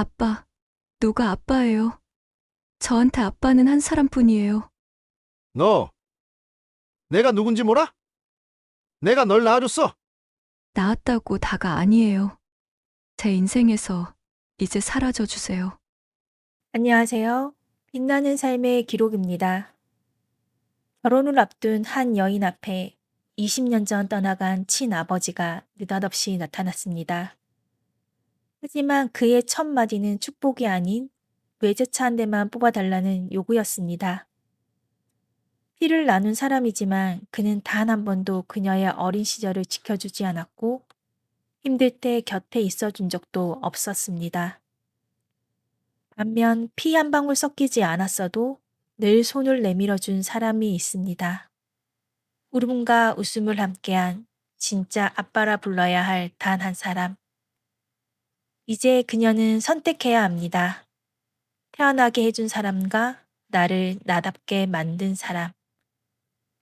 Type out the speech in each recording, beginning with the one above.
아빠, 누가 아빠예요? 저한테 아빠는 한 사람뿐이에요. 너, 내가 누군지 몰라? 내가 널 낳아줬어. 낳았다고 다가 아니에요. 제 인생에서 이제 사라져 주세요. 안녕하세요. 빛나는 삶의 기록입니다. 결혼을 앞둔 한 여인 앞에 20년 전 떠나간 친아버지가 느닷없이 나타났습니다. 하지만 그의 첫 마디는 축복이 아닌 외제차 한 대만 뽑아달라는 요구였습니다. 피를 나눈 사람이지만 그는 단 한 번도 그녀의 어린 시절을 지켜주지 않았고 힘들 때 곁에 있어준 적도 없었습니다. 반면 피 한 방울 섞이지 않았어도 늘 손을 내밀어 준 사람이 있습니다. 울음과 웃음을 함께한 진짜 아빠라 불러야 할 단 한 사람. 이제 그녀는 선택해야 합니다. 태어나게 해준 사람과 나를 나답게 만든 사람.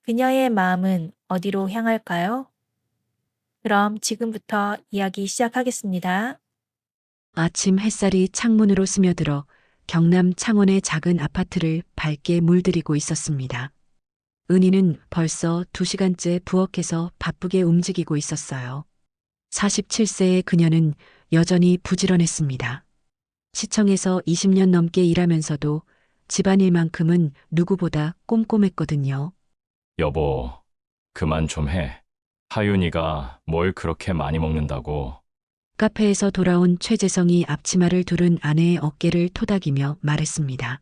그녀의 마음은 어디로 향할까요? 그럼 지금부터 이야기 시작하겠습니다. 아침 햇살이 창문으로 스며들어 경남 창원의 작은 아파트를 밝게 물들이고 있었습니다. 은희는 벌써 2시간째 부엌에서 바쁘게 움직이고 있었어요. 47세의 그녀는 여전히 부지런했습니다. 시청에서 20년 넘게 일하면서도 집안일만큼은 누구보다 꼼꼼했거든요. 여보, 그만 좀 해. 하윤이가 뭘 그렇게 많이 먹는다고. 카페에서 돌아온 최재성이 앞치마를 두른 아내의 어깨를 토닥이며 말했습니다.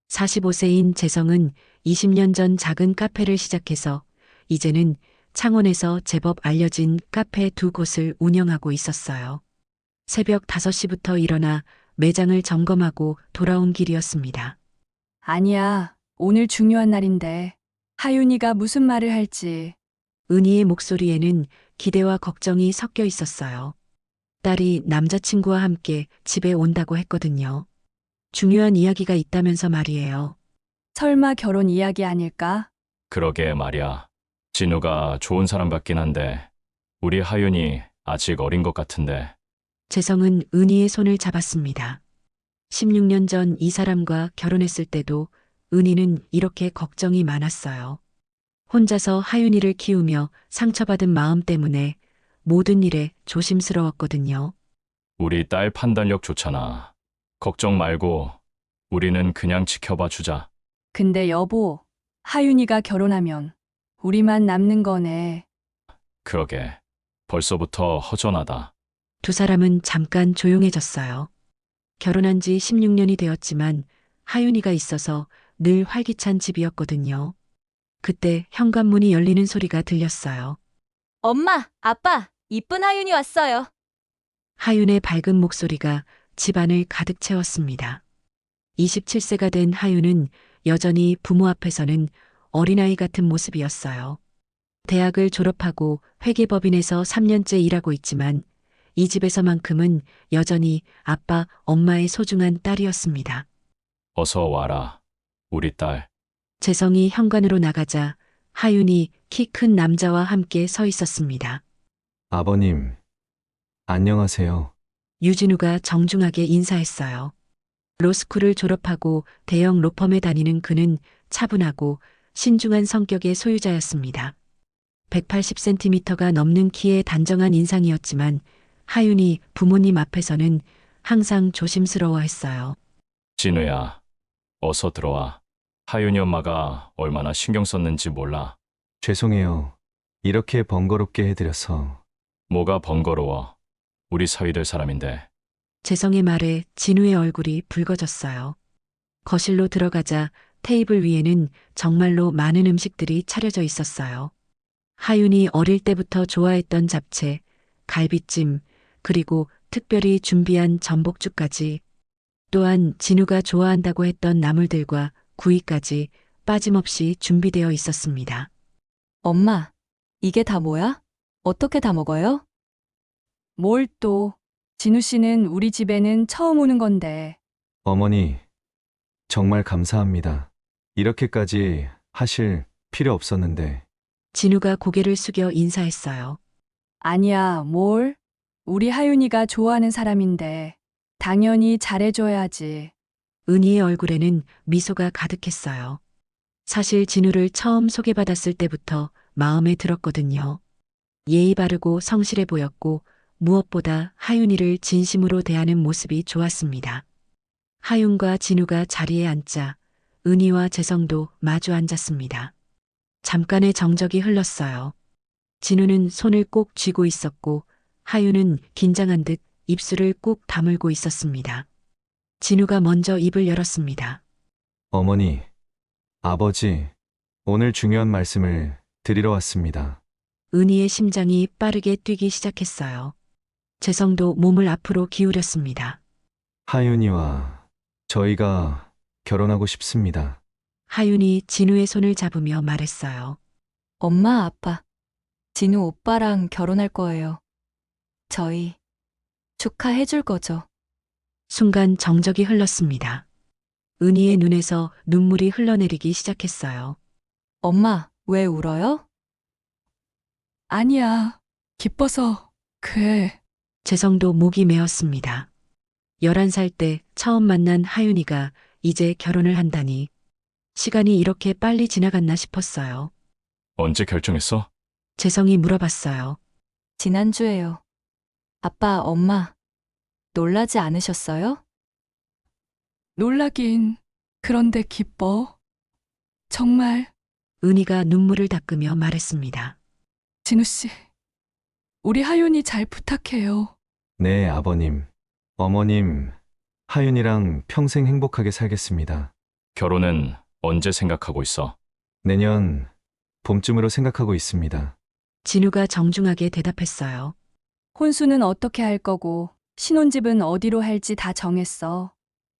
45세인 재성은 20년 전 작은 카페를 시작해서 이제는 창원에서 제법 알려진 카페 2곳을 운영하고 있었어요. 새벽 5시부터 일어나 매장을 점검하고 돌아온 길이었습니다. 아니야, 오늘 중요한 날인데. 하윤이가 무슨 말을 할지. 은희의 목소리에는 기대와 걱정이 섞여 있었어요. 딸이 남자친구와 함께 집에 온다고 했거든요. 중요한 이야기가 있다면서 말이에요. 설마 결혼 이야기 아닐까? 그러게 말이야. 진우가 좋은 사람 같긴 한데, 우리 하윤이 아직 어린 것 같은데. 재성은 은희의 손을 잡았습니다. 16년 전 이 사람과 결혼했을 때도 은희는 이렇게 걱정이 많았어요. 혼자서 하윤이를 키우며 상처받은 마음 때문에 모든 일에 조심스러웠거든요. 우리 딸 판단력 좋잖아. 걱정 말고 우리는 그냥 지켜봐 주자. 근데 여보, 하윤이가 결혼하면 우리만 남는 거네. 그러게. 벌써부터 허전하다. 두 사람은 잠깐 조용해졌어요. 결혼한 지 16년이 되었지만 하윤이가 있어서 늘 활기찬 집이었거든요. 그때 현관문이 열리는 소리가 들렸어요. 엄마, 아빠, 이쁜 하윤이 왔어요. 하윤의 밝은 목소리가 집안을 가득 채웠습니다. 27세가 된 하윤은 여전히 부모 앞에서는 어린아이 같은 모습이었어요. 대학을 졸업하고 회계법인에서 3년째 일하고 있지만 이 집에서만큼은 여전히 아빠, 엄마의 소중한 딸이었습니다. 어서 와라. 우리 딸. 재성이 현관으로 나가자 하윤이 키 큰 남자와 함께 서 있었습니다. 아버님, 안녕하세요. 유진우가 정중하게 인사했어요. 로스쿨을 졸업하고 대형 로펌에 다니는 그는 차분하고 신중한 성격의 소유자였습니다. 180cm가 넘는 키의 단정한 인상이었지만 하윤이 부모님 앞에서는 항상 조심스러워했어요. 진우야, 어서 들어와. 하윤이 엄마가 얼마나 신경 썼는지 몰라. 죄송해요. 이렇게 번거롭게 해드려서. 뭐가 번거로워. 우리 사위 될 사람인데. 재성의 말에 진우의 얼굴이 붉어졌어요. 거실로 들어가자 테이블 위에는 정말로 많은 음식들이 차려져 있었어요. 하윤이 어릴 때부터 좋아했던 잡채, 갈비찜, 그리고 특별히 준비한 전복죽까지, 또한 진우가 좋아한다고 했던 나물들과 구이까지 빠짐없이 준비되어 있었습니다. 엄마, 이게 다 뭐야? 어떻게 다 먹어요? 뭘 또, 진우 씨는 우리 집에는 처음 오는 건데. 어머니, 정말 감사합니다. 이렇게까지 하실 필요 없었는데. 진우가 고개를 숙여 인사했어요. 아니야, 뭘? 우리 하윤이가 좋아하는 사람인데. 당연히 잘해줘야지. 은희의 얼굴에는 미소가 가득했어요. 사실 진우를 처음 소개받았을 때부터 마음에 들었거든요. 예의 바르고 성실해 보였고 무엇보다 하윤이를 진심으로 대하는 모습이 좋았습니다. 하윤과 진우가 자리에 앉자 은희와 재성도 마주 앉았습니다. 잠깐의 정적이 흘렀어요. 진우는 손을 꼭 쥐고 있었고 하윤은 긴장한 듯 입술을 꾹 다물고 있었습니다. 진우가 먼저 입을 열었습니다. 어머니, 아버지, 오늘 중요한 말씀을 드리러 왔습니다. 은희의 심장이 빠르게 뛰기 시작했어요. 재성도 몸을 앞으로 기울였습니다. 하윤이와 저희가 결혼하고 싶습니다. 하윤이 진우의 손을 잡으며 말했어요. 엄마, 아빠, 진우 오빠랑 결혼할 거예요. 저희 축하해줄 거죠. 순간 정적이 흘렀습니다. 은희의 눈에서 눈물이 흘러내리기 시작했어요. 엄마, 왜 울어요? 아니야, 기뻐서, 그래. 재성도 목이 메었습니다. 11살 때 처음 만난 하윤이가 이제 결혼을 한다니 시간이 이렇게 빨리 지나갔나 싶었어요. 언제 결정했어? 재성이 물어봤어요. 지난주에요. 아빠, 엄마, 놀라지 않으셨어요? 놀라긴, 그런데 기뻐. 정말. 은희가 눈물을 닦으며 말했습니다. 진우씨, 우리 하윤이 잘 부탁해요. 네, 아버님. 어머님, 하윤이랑 평생 행복하게 살겠습니다. 결혼은 언제 생각하고 있어? 내년 봄쯤으로 생각하고 있습니다. 진우가 정중하게 대답했어요. 혼수는 어떻게 할 거고, 신혼집은 어디로 할지 다 정했어.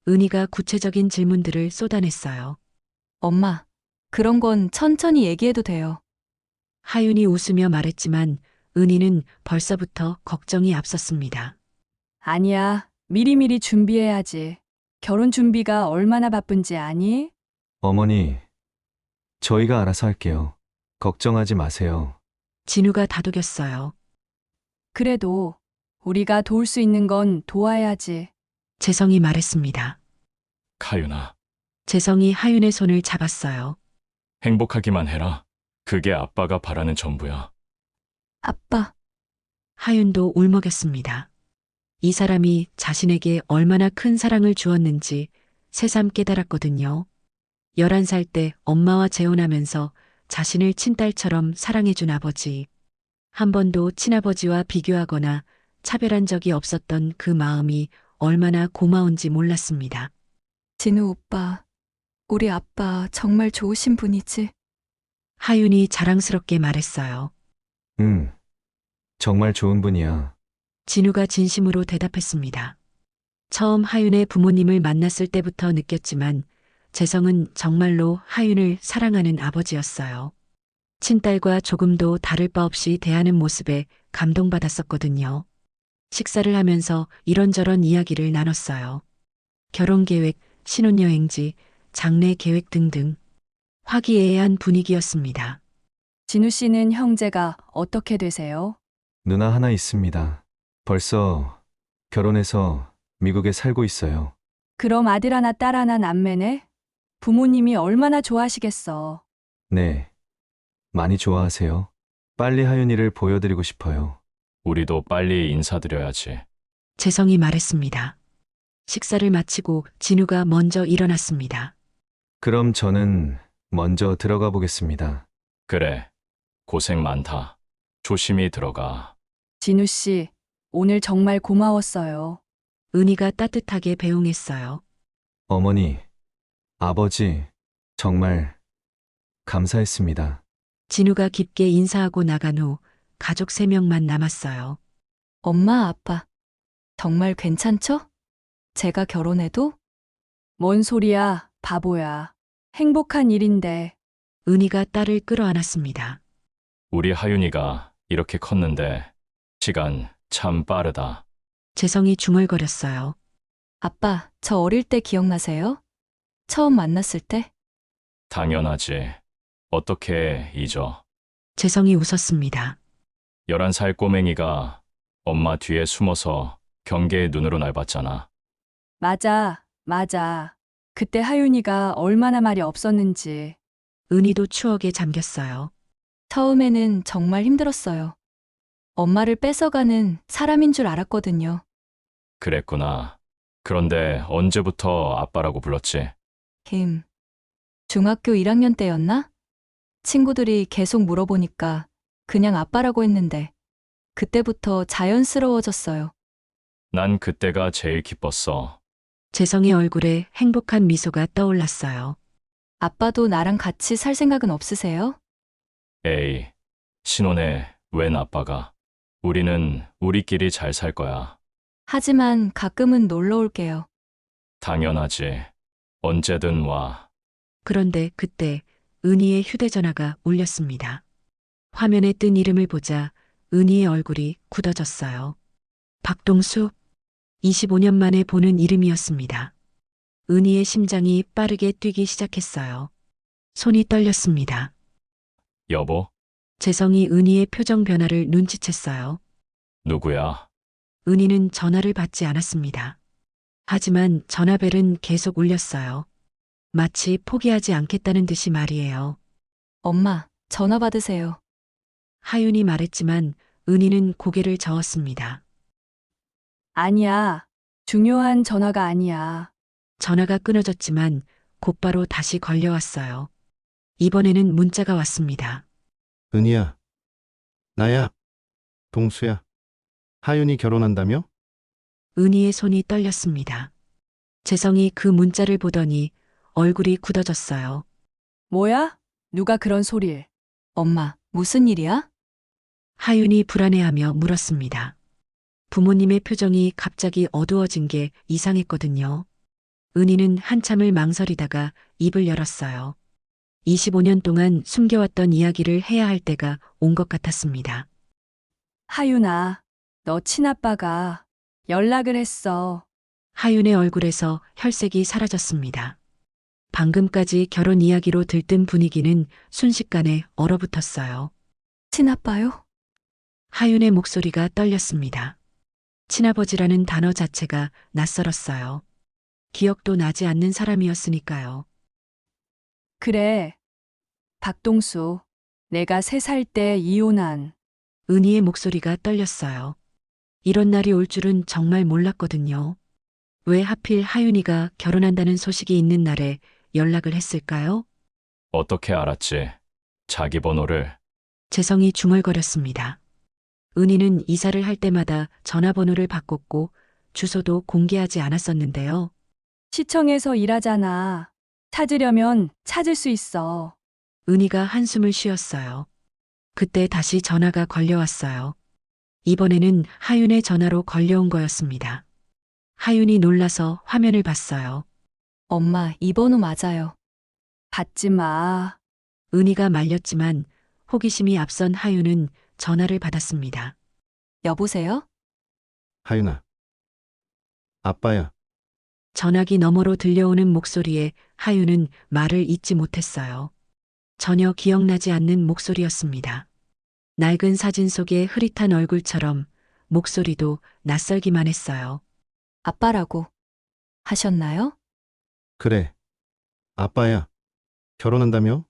은희가 구체적인 질문들을 쏟아냈어요. 엄마, 그런 건 천천히 얘기해도 돼요. 하윤이 웃으며 말했지만 은희는 벌써부터 걱정이 앞섰습니다. 아니야, 미리미리 준비해야지. 결혼 준비가 얼마나 바쁜지 아니? 어머니, 저희가 알아서 할게요. 걱정하지 마세요. 진우가 다독였어요. 그래도 우리가 도울 수 있는 건 도와야지. 재성이 말했습니다. 하윤아, 재성이 하윤의 손을 잡았어요. 행복하기만 해라. 그게 아빠가 바라는 전부야. 아빠, 하윤도 울먹였습니다. 이 사람이 자신에게 얼마나 큰 사랑을 주었는지 새삼 깨달았거든요. 11살 때 엄마와 재혼하면서 자신을 친딸처럼 사랑해준 아버지. 한 번도 친아버지와 비교하거나 차별한 적이 없었던 그 마음이 얼마나 고마운지 몰랐습니다. 진우 오빠, 우리 아빠 정말 좋으신 분이지. 하윤이 자랑스럽게 말했어요. 정말 좋은 분이야. 진우가 진심으로 대답했습니다. 처음 하윤의 부모님을 만났을 때부터 느꼈지만 재성은 정말로 하윤을 사랑하는 아버지였어요. 친딸과 조금도 다를 바 없이 대하는 모습에 감동받았었거든요. 식사를 하면서 이런저런 이야기를 나눴어요. 결혼 계획, 신혼여행지, 장래 계획 등등. 화기애애한 분위기였습니다. 진우 씨는 형제가 어떻게 되세요? 누나 하나 있습니다. 벌써 결혼해서 미국에 살고 있어요. 그럼 아들 하나 딸 하나 남매네? 부모님이 얼마나 좋아하시겠어. 네. 많이 좋아하세요. 빨리 하윤이를 보여드리고 싶어요. 우리도 빨리 인사드려야지. 재성이 말했습니다. 식사를 마치고 진우가 먼저 일어났습니다. 그럼 저는 먼저 들어가 보겠습니다. 그래, 고생 많다. 조심히 들어가. 진우 씨, 오늘 정말 고마웠어요. 은희가 따뜻하게 배웅했어요. 어머니, 아버지, 정말 감사했습니다. 진우가 깊게 인사하고 나간 후 가족 3명만 남았어요. 엄마, 아빠, 정말 괜찮죠? 제가 결혼해도? 뭔 소리야, 바보야. 행복한 일인데. 은희가 딸을 끌어안았습니다. 우리 하윤이가 이렇게 컸는데 시간 참 빠르다. 재성이 중얼거렸어요. 아빠, 저 어릴 때 기억나세요? 처음 만났을 때? 당연하지. 어떻게 잊어. 재성이 웃었습니다. 11살 꼬맹이가 엄마 뒤에 숨어서 경계의 눈으로 날 봤잖아. 맞아, 맞아. 그때 하윤이가 얼마나 말이 없었는지. 은희도 추억에 잠겼어요. 처음에는 정말 힘들었어요. 엄마를 뺏어가는 사람인 줄 알았거든요. 그랬구나. 그런데 언제부터 아빠라고 불렀지? 중학교 1학년 때였나? 친구들이 계속 물어보니까 그냥 아빠라고 했는데 그때부터 자연스러워졌어요. 난 그때가 제일 기뻤어. 재성의 얼굴에 행복한 미소가 떠올랐어요. 아빠도 나랑 같이 살 생각은 없으세요? 에이, 신혼에 웬 아빠가. 우리는 우리끼리 잘 살 거야. 하지만 가끔은 놀러 올게요. 당연하지. 언제든 와. 그런데 그때 은희의 휴대전화가 울렸습니다. 화면에 뜬 이름을 보자 은희의 얼굴이 굳어졌어요. 박동수, 25년 만에 보는 이름이었습니다. 은희의 심장이 빠르게 뛰기 시작했어요. 손이 떨렸습니다. 여보, 재성이 은희의 표정 변화를 눈치챘어요. 누구야? 은희는 전화를 받지 않았습니다. 하지만 전화벨은 계속 울렸어요. 마치 포기하지 않겠다는 듯이 말이에요. 엄마, 전화 받으세요. 하윤이 말했지만 은희는 고개를 저었습니다. 아니야. 중요한 전화가 아니야. 전화가 끊어졌지만 곧바로 다시 걸려왔어요. 이번에는 문자가 왔습니다. 은희야. 나야. 동수야. 하윤이 결혼한다며? 은희의 손이 떨렸습니다. 재성이 그 문자를 보더니 얼굴이 굳어졌어요. 뭐야? 누가 그런 소리를? 엄마, 무슨 일이야? 하윤이 불안해하며 물었습니다. 부모님의 표정이 갑자기 어두워진 게 이상했거든요. 은희는 한참을 망설이다가 입을 열었어요. 25년 동안 숨겨왔던 이야기를 해야 할 때가 온 것 같았습니다. 하윤아, 너 친아빠가 연락을 했어. 하윤의 얼굴에서 혈색이 사라졌습니다. 방금까지 결혼 이야기로 들뜬 분위기는 순식간에 얼어붙었어요. 친아빠요? 하윤의 목소리가 떨렸습니다. 친아버지라는 단어 자체가 낯설었어요. 기억도 나지 않는 사람이었으니까요. 그래. 박동수, 내가 3살 때 이혼한. 은희의 목소리가 떨렸어요. 이런 날이 올 줄은 정말 몰랐거든요. 왜 하필 하윤이가 결혼한다는 소식이 있는 날에 연락을 했을까요? 어떻게 알았지? 자기 번호를. 재성이 중얼거렸습니다. 은희는 이사를 할 때마다 전화번호를 바꿨고 주소도 공개하지 않았었는데요. 시청에서 일하잖아. 찾으려면 찾을 수 있어. 은희가 한숨을 쉬었어요. 그때 다시 전화가 걸려왔어요. 이번에는 하윤의 전화로 걸려온 거였습니다. 하윤이 놀라서 화면을 봤어요. 엄마, 이 번호 맞아요. 받지 마. 은희가 말렸지만 호기심이 앞선 하윤은 전화를 받았습니다. 여보세요? 하윤아. 아빠야. 전화기 너머로 들려오는 목소리에 하윤은 말을 잇지 못했어요. 전혀 기억나지 않는 목소리였습니다. 낡은 사진 속의 흐릿한 얼굴처럼 목소리도 낯설기만 했어요. 아빠라고 하셨나요? 그래. 아빠야. 결혼한다며?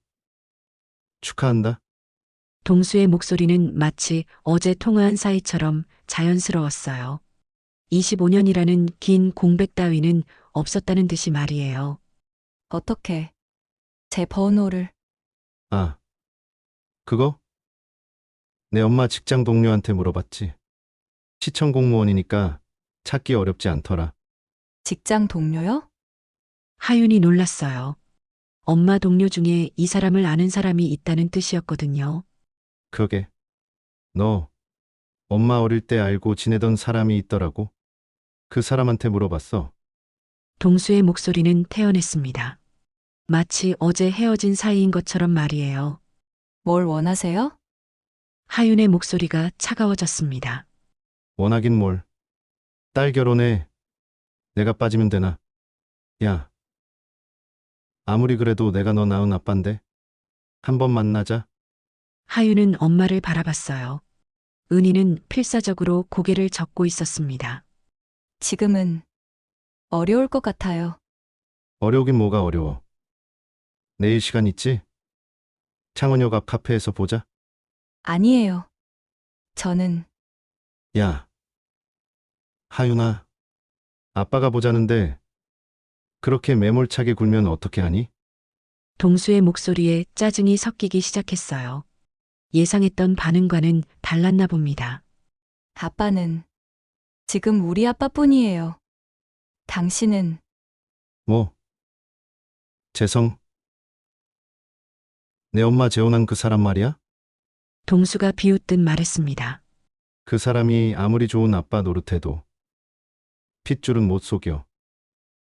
축하한다. 동수의 목소리는 마치 어제 통화한 사이처럼 자연스러웠어요. 25년이라는 긴 공백 따위는 없었다는 듯이 말이에요. 어떻게 제 번호를. 아. 그거? 내 엄마 직장 동료한테 물어봤지. 시청 공무원이니까 찾기 어렵지 않더라. 직장 동료요? 하윤이 놀랐어요. 엄마 동료 중에 이 사람을 아는 사람이 있다는 뜻이었거든요. 그러게. 너 엄마 어릴 때 알고 지내던 사람이 있더라고. 그 사람한테 물어봤어. 동수의 목소리는 태연했습니다. 마치 어제 헤어진 사이인 것처럼 말이에요. 뭘 원하세요? 하윤의 목소리가 차가워졌습니다. 원하긴 뭘. 딸 결혼에 내가 빠지면 되나? 야. 아무리 그래도 내가 너 낳은 아빠인데. 한번 만나자. 하윤은 엄마를 바라봤어요. 은희는 필사적으로 고개를 젓고 있었습니다. 지금은 어려울 것 같아요. 어려우긴 뭐가 어려워. 내일 시간 있지? 창원역 앞 카페에서 보자. 아니에요. 저는 야, 하윤아. 아빠가 보자는데 그렇게 매몰차게 굴면 어떻게 하니? 동수의 목소리에 짜증이 섞이기 시작했어요. 예상했던 반응과는 달랐나 봅니다. 아빠는 지금 우리 아빠뿐이에요. 당신은 뭐? 재성? 내 엄마 재혼한 그 사람 말이야? 동수가 비웃듯 말했습니다. 그 사람이 아무리 좋은 아빠 노릇해도 핏줄은 못 속여.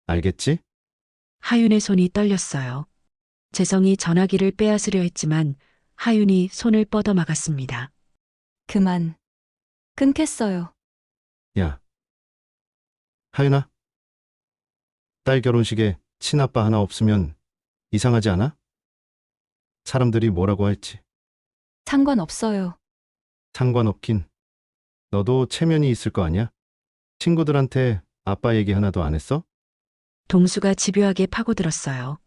알겠지? 하윤의 손이 떨렸어요. 재성이 전화기를 빼앗으려 했지만 하윤이 손을 뻗어 막았습니다. 그만 끊겠어요. 야, 하윤아. 딸 결혼식에 친아빠 하나 없으면 이상하지 않아? 사람들이 뭐라고 할지. 상관없어요. 상관없긴. 너도 체면이 있을 거 아니야? 친구들한테 아빠 얘기 하나도 안 했어? 동수가 집요하게 파고들었어요.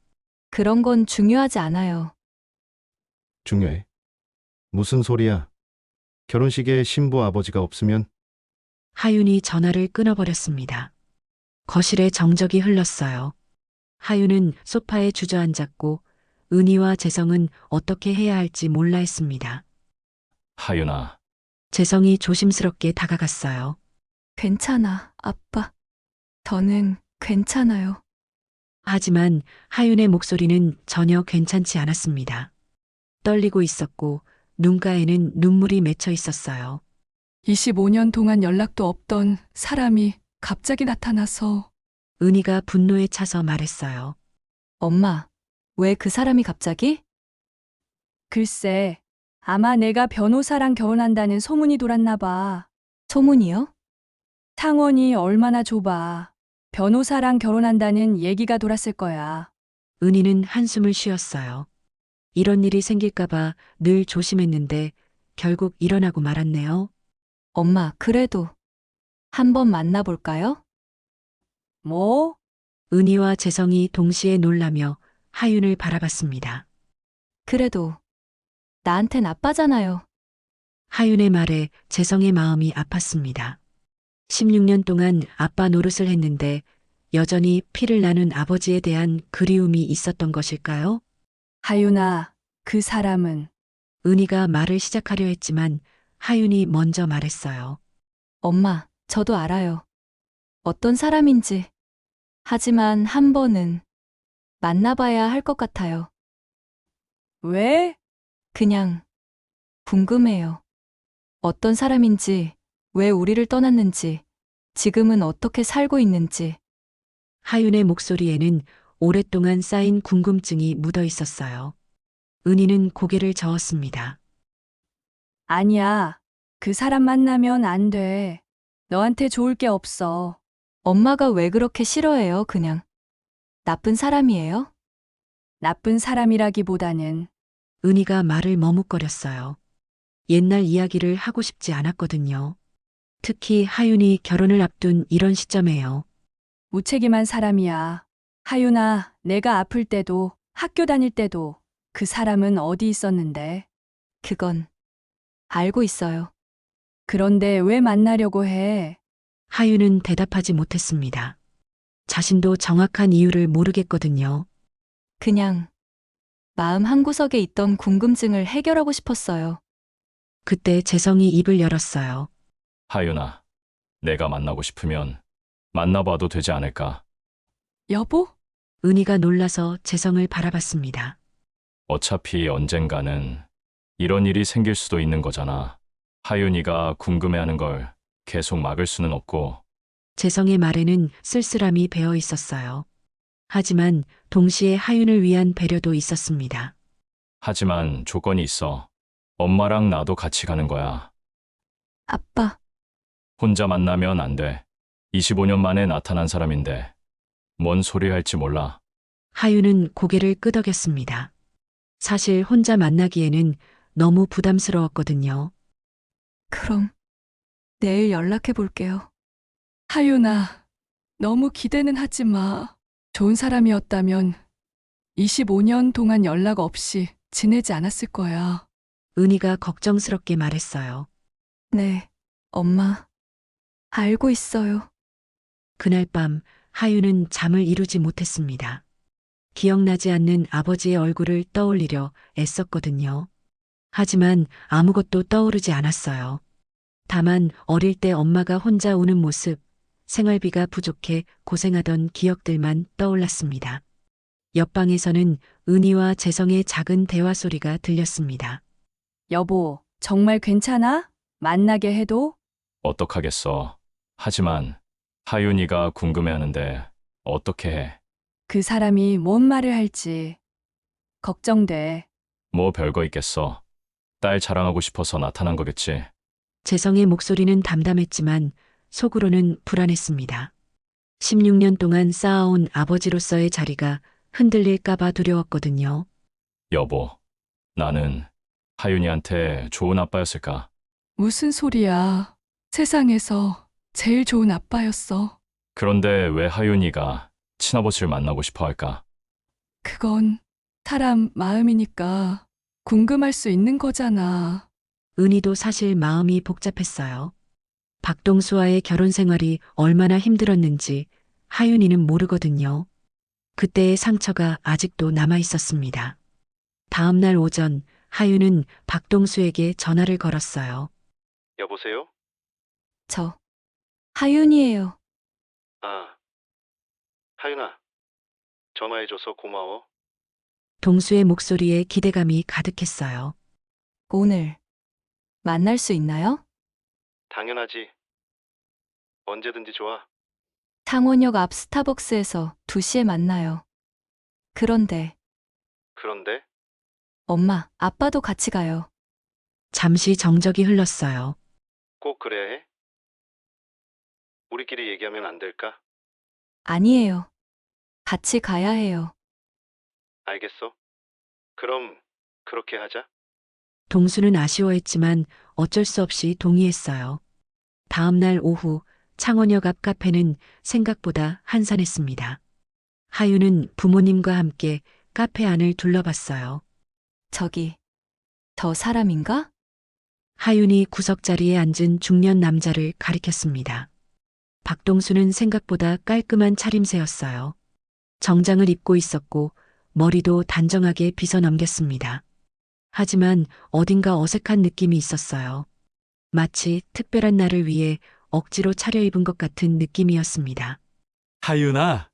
그런 건 중요하지 않아요. 중요해. 무슨 소리야? 결혼식에 신부 아버지가 없으면 하윤이 전화를 끊어버렸습니다. 거실에 정적이 흘렀어요. 하윤은 소파에 주저앉았고 은희와 재성은 어떻게 해야 할지 몰라 했습니다. 하윤아, 재성이 조심스럽게 다가갔어요. 괜찮아, 아빠. 저는 괜찮아요. 하지만 하윤의 목소리는 전혀 괜찮지 않았습니다. 떨리고 있었고 눈가에는 눈물이 맺혀 있었어요. 25년 동안 연락도 없던 사람이 갑자기 나타나서. 은희가 분노에 차서 말했어요. 엄마, 왜 그 사람이 갑자기? 글쎄, 아마 내가 변호사랑 결혼한다는 소문이 돌았나 봐. 소문이요? 창원이 얼마나 좁아. 변호사랑 결혼한다는 얘기가 돌았을 거야. 은희는 한숨을 쉬었어요. 이런 일이 생길까봐 늘 조심했는데 결국 일어나고 말았네요. 엄마, 그래도 한번 만나볼까요? 뭐? 은희와 재성이 동시에 놀라며 하윤을 바라봤습니다. 그래도 나한텐 아빠잖아요. 하윤의 말에 재성의 마음이 아팠습니다. 16년 동안 아빠 노릇을 했는데 여전히 피를 나눈 아버지에 대한 그리움이 있었던 것일까요? 하윤아, 그 사람은 은희가 말을 시작하려 했지만 하윤이 먼저 말했어요. 엄마, 저도 알아요. 어떤 사람인지. 하지만 한 번은 만나봐야 할 것 같아요. 왜? 그냥 궁금해요. 어떤 사람인지, 왜 우리를 떠났는지, 지금은 어떻게 살고 있는지. 하윤의 목소리에는 오랫동안 쌓인 궁금증이 묻어 있었어요. 은희는 고개를 저었습니다. 아니야. 그 사람 만나면 안 돼. 너한테 좋을 게 없어. 엄마가 왜 그렇게 싫어해요, 그냥? 나쁜 사람이에요? 나쁜 사람이라기보다는 은희가 말을 머뭇거렸어요. 옛날 이야기를 하고 싶지 않았거든요. 특히 하윤이 결혼을 앞둔 이런 시점에요. 무책임한 사람이야. 하윤아, 내가 아플 때도 학교 다닐 때도 그 사람은 어디 있었는데? 그건 알고 있어요. 그런데 왜 만나려고 해? 하윤은 대답하지 못했습니다. 자신도 정확한 이유를 모르겠거든요. 그냥 마음 한구석에 있던 궁금증을 해결하고 싶었어요. 그때 재성이 입을 열었어요. 하윤아, 내가 만나고 싶으면 만나봐도 되지 않을까? 여보? 은희가 놀라서 재성을 바라봤습니다. 어차피 언젠가는 이런 일이 생길 수도 있는 거잖아. 하윤이가 궁금해하는 걸 계속 막을 수는 없고. 재성의 말에는 쓸쓸함이 배어 있었어요. 하지만 동시에 하윤을 위한 배려도 있었습니다. 하지만 조건이 있어. 엄마랑 나도 같이 가는 거야. 아빠, 혼자 만나면 안 돼. 25년 만에 나타난 사람인데 뭔 소리 할지 몰라. 하윤은 고개를 끄덕였습니다. 사실 혼자 만나기에는 너무 부담스러웠거든요. 그럼 내일 연락해 볼게요. 하윤아, 너무 기대는 하지 마. 좋은 사람이었다면 25년 동안 연락 없이 지내지 않았을 거야. 은희가 걱정스럽게 말했어요. 네, 엄마. 알고 있어요. 그날 밤 하윤은 잠을 이루지 못했습니다. 기억나지 않는 아버지의 얼굴을 떠올리려 애썼거든요. 하지만 아무것도 떠오르지 않았어요. 다만 어릴 때 엄마가 혼자 우는 모습, 생활비가 부족해 고생하던 기억들만 떠올랐습니다. 옆방에서는 은희와 재성의 작은 대화 소리가 들렸습니다. 여보, 정말 괜찮아? 만나게 해도? 어떡하겠어. 하지만 하윤이가 궁금해하는데 어떻게 해? 그 사람이 뭔 말을 할지 걱정돼. 뭐 별거 있겠어. 딸 자랑하고 싶어서 나타난 거겠지. 재성의 목소리는 담담했지만 속으로는 불안했습니다. 16년 동안 쌓아온 아버지로서의 자리가 흔들릴까봐 두려웠거든요. 여보, 나는 하윤이한테 좋은 아빠였을까? 무슨 소리야. 세상에서 제일 좋은 아빠였어. 그런데 왜 하윤이가 친아버지를 만나고 싶어 할까? 그건 사람 마음이니까 궁금할 수 있는 거잖아. 은희도 사실 마음이 복잡했어요. 박동수와의 결혼 생활이 얼마나 힘들었는지 하윤이는 모르거든요. 그때의 상처가 아직도 남아 있었습니다. 다음 날 오전 하윤은 박동수에게 전화를 걸었어요. 여보세요? 저 하윤이에요. 아, 하윤아. 전화해줘서 고마워. 동수의 목소리에 기대감이 가득했어요. 오늘 만날 수 있나요? 당연하지. 언제든지 좋아. 창원역 앞 스타벅스에서 2시에 만나요. 그런데 그런데? 엄마, 아빠도 같이 가요. 잠시 정적이 흘렀어요. 꼭 그래야 해? 우리끼리 얘기하면 안 될까? 아니에요. 같이 가야 해요. 알겠어. 그럼 그렇게 하자. 동수는 아쉬워했지만 어쩔 수 없이 동의했어요. 다음 날 오후 창원역 앞 카페는 생각보다 한산했습니다. 하윤은 부모님과 함께 카페 안을 둘러봤어요. 저기, 저 사람인가? 하윤이 구석자리에 앉은 중년 남자를 가리켰습니다. 박동수는 생각보다 깔끔한 차림새였어요. 정장을 입고 있었고 머리도 단정하게 빗어 넘겼습니다. 하지만 어딘가 어색한 느낌이 있었어요. 마치 특별한 날을 위해 억지로 차려입은 것 같은 느낌이었습니다. 하윤아,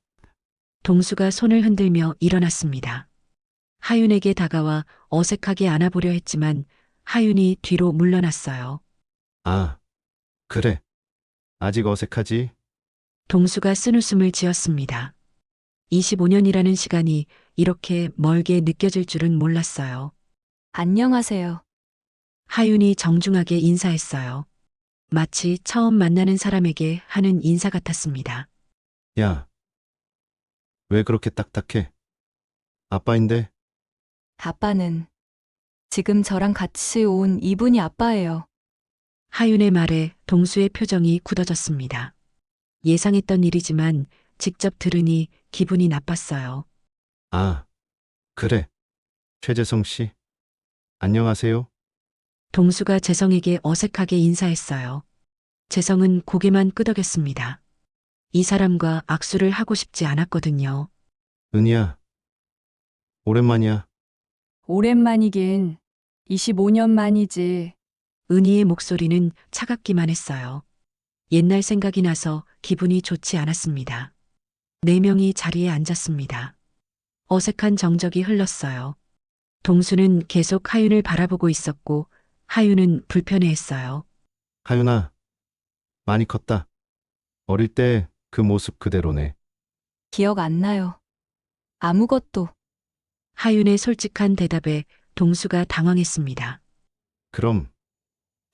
동수가 손을 흔들며 일어났습니다. 하윤에게 다가와 어색하게 안아보려 했지만 하윤이 뒤로 물러났어요. 아, 그래. 아직 어색하지? 동수가 쓴웃음을 지었습니다. 25년이라는 시간이 이렇게 멀게 느껴질 줄은 몰랐어요. 안녕하세요. 하윤이 정중하게 인사했어요. 마치 처음 만나는 사람에게 하는 인사 같았습니다. 야, 왜 그렇게 딱딱해? 아빠인데? 아빠는 지금 저랑 같이 온 이분이 아빠예요. 하윤의 말에 동수의 표정이 굳어졌습니다. 예상했던 일이지만 직접 들으니 기분이 나빴어요. 아, 그래. 최재성 씨. 안녕하세요. 동수가 재성에게 어색하게 인사했어요. 재성은 고개만 끄덕였습니다. 이 사람과 악수를 하고 싶지 않았거든요. 은희야. 오랜만이야. 오랜만이긴 25년 만이지. 은희의 목소리는 차갑기만 했어요. 옛날 생각이 나서 기분이 좋지 않았습니다. 4명이 자리에 앉았습니다. 어색한 정적이 흘렀어요. 동수는 계속 하윤을 바라보고 있었고 하윤은 불편해했어요. 하윤아. 많이 컸다. 어릴 때 그 모습 그대로네. 기억 안 나요. 아무것도. 하윤의 솔직한 대답에 동수가 당황했습니다. 그럼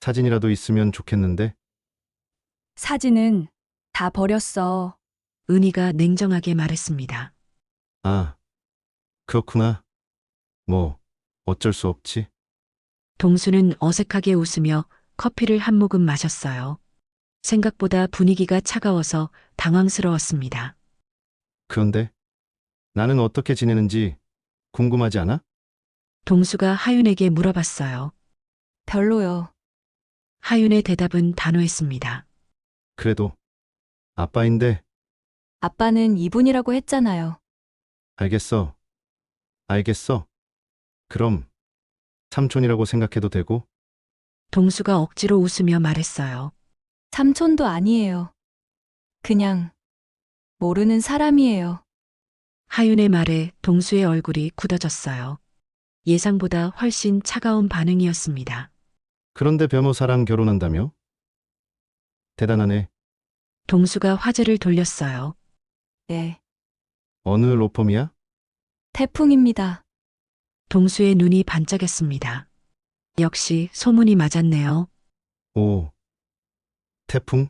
사진이라도 있으면 좋겠는데? 사진은 다 버렸어. 은희가 냉정하게 말했습니다. 아, 그렇구나. 뭐, 어쩔 수 없지. 동수는 어색하게 웃으며 커피를 한 모금 마셨어요. 생각보다 분위기가 차가워서 당황스러웠습니다. 그런데 나는 어떻게 지내는지 궁금하지 않아? 동수가 하윤에게 물어봤어요. 별로요. 하윤의 대답은 단호했습니다. 그래도 아빠인데 아빠는 이분이라고 했잖아요. 알겠어. 알겠어. 그럼 삼촌이라고 생각해도 되고? 동수가 억지로 웃으며 말했어요. 삼촌도 아니에요. 그냥 모르는 사람이에요. 하윤의 말에 동수의 얼굴이 굳어졌어요. 예상보다 훨씬 차가운 반응이었습니다. 그런데 변호사랑 결혼한다며? 대단하네. 동수가 화제를 돌렸어요. 네. 어느 로펌이야? 태풍입니다. 동수의 눈이 반짝였습니다. 역시 소문이 맞았네요. 오, 태풍?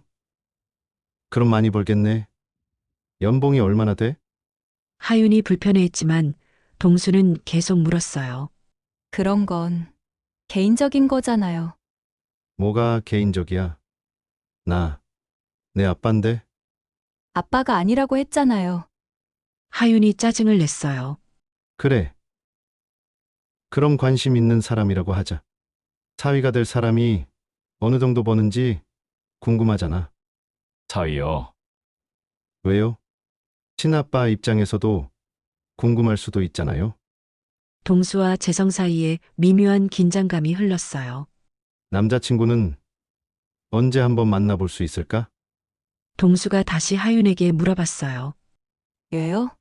그럼 많이 벌겠네. 연봉이 얼마나 돼? 하윤이 불편해했지만 동수는 계속 물었어요. 그런 건 개인적인 거잖아요. 뭐가 개인적이야? 내 아빠인데? 아빠가 아니라고 했잖아요. 하윤이 짜증을 냈어요. 그래. 그럼 관심 있는 사람이라고 하자. 사위가 될 사람이 어느 정도 버는지 궁금하잖아. 사위요. 왜요? 친아빠 입장에서도 궁금할 수도 있잖아요. 동수와 재성 사이에 미묘한 긴장감이 흘렀어요. 남자친구는 언제 한번 만나볼 수 있을까? 동수가 다시 하윤에게 물어봤어요. 왜요?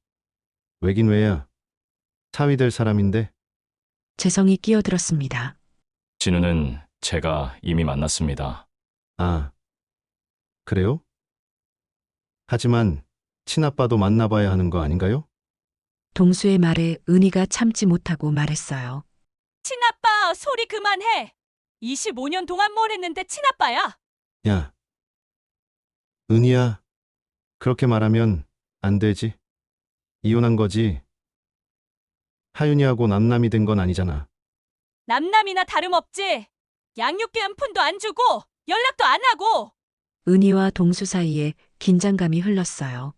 왜긴 왜야. 사위 될 사람인데. 재성이 끼어들었습니다. 진우는 제가 이미 만났습니다. 아, 그래요? 하지만 친아빠도 만나봐야 하는 거 아닌가요? 동수의 말에 은희가 참지 못하고 말했어요. 친아빠, 소리 그만해. 25년 동안 뭘 했는데 친아빠야? 야, 은희야, 그렇게 말하면 안 되지. 이혼한 거지. 하윤이하고 남남이 된 건 아니잖아. 남남이나 다름없지. 양육비 한 푼도 안 주고 연락도 안 하고. 은희와 동수 사이에 긴장감이 흘렀어요.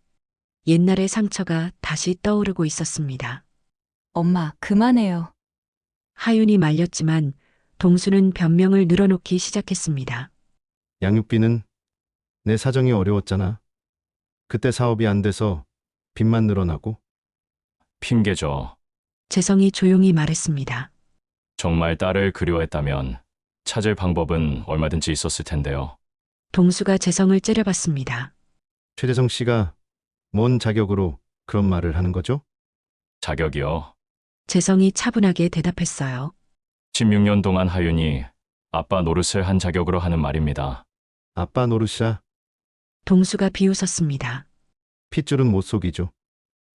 옛날의 상처가 다시 떠오르고 있었습니다. 엄마, 그만해요. 하윤이 말렸지만 동수는 변명을 늘어놓기 시작했습니다. 양육비는 내 사정이 어려웠잖아. 그때 사업이 안 돼서 빚만 늘어나고. 핑계죠. 재성이 조용히 말했습니다. 정말 딸을 그리워했다면 찾을 방법은 얼마든지 있었을 텐데요. 동수가 재성을 째려봤습니다. 최재성 씨가 뭔 자격으로 그런 말을 하는 거죠? 자격이요. 재성이 차분하게 대답했어요. 16년 동안 하윤이 아빠 노릇을 한 자격으로 하는 말입니다. 아빠 노릇이라 동수가 비웃었습니다. 핏줄은 못 속이죠.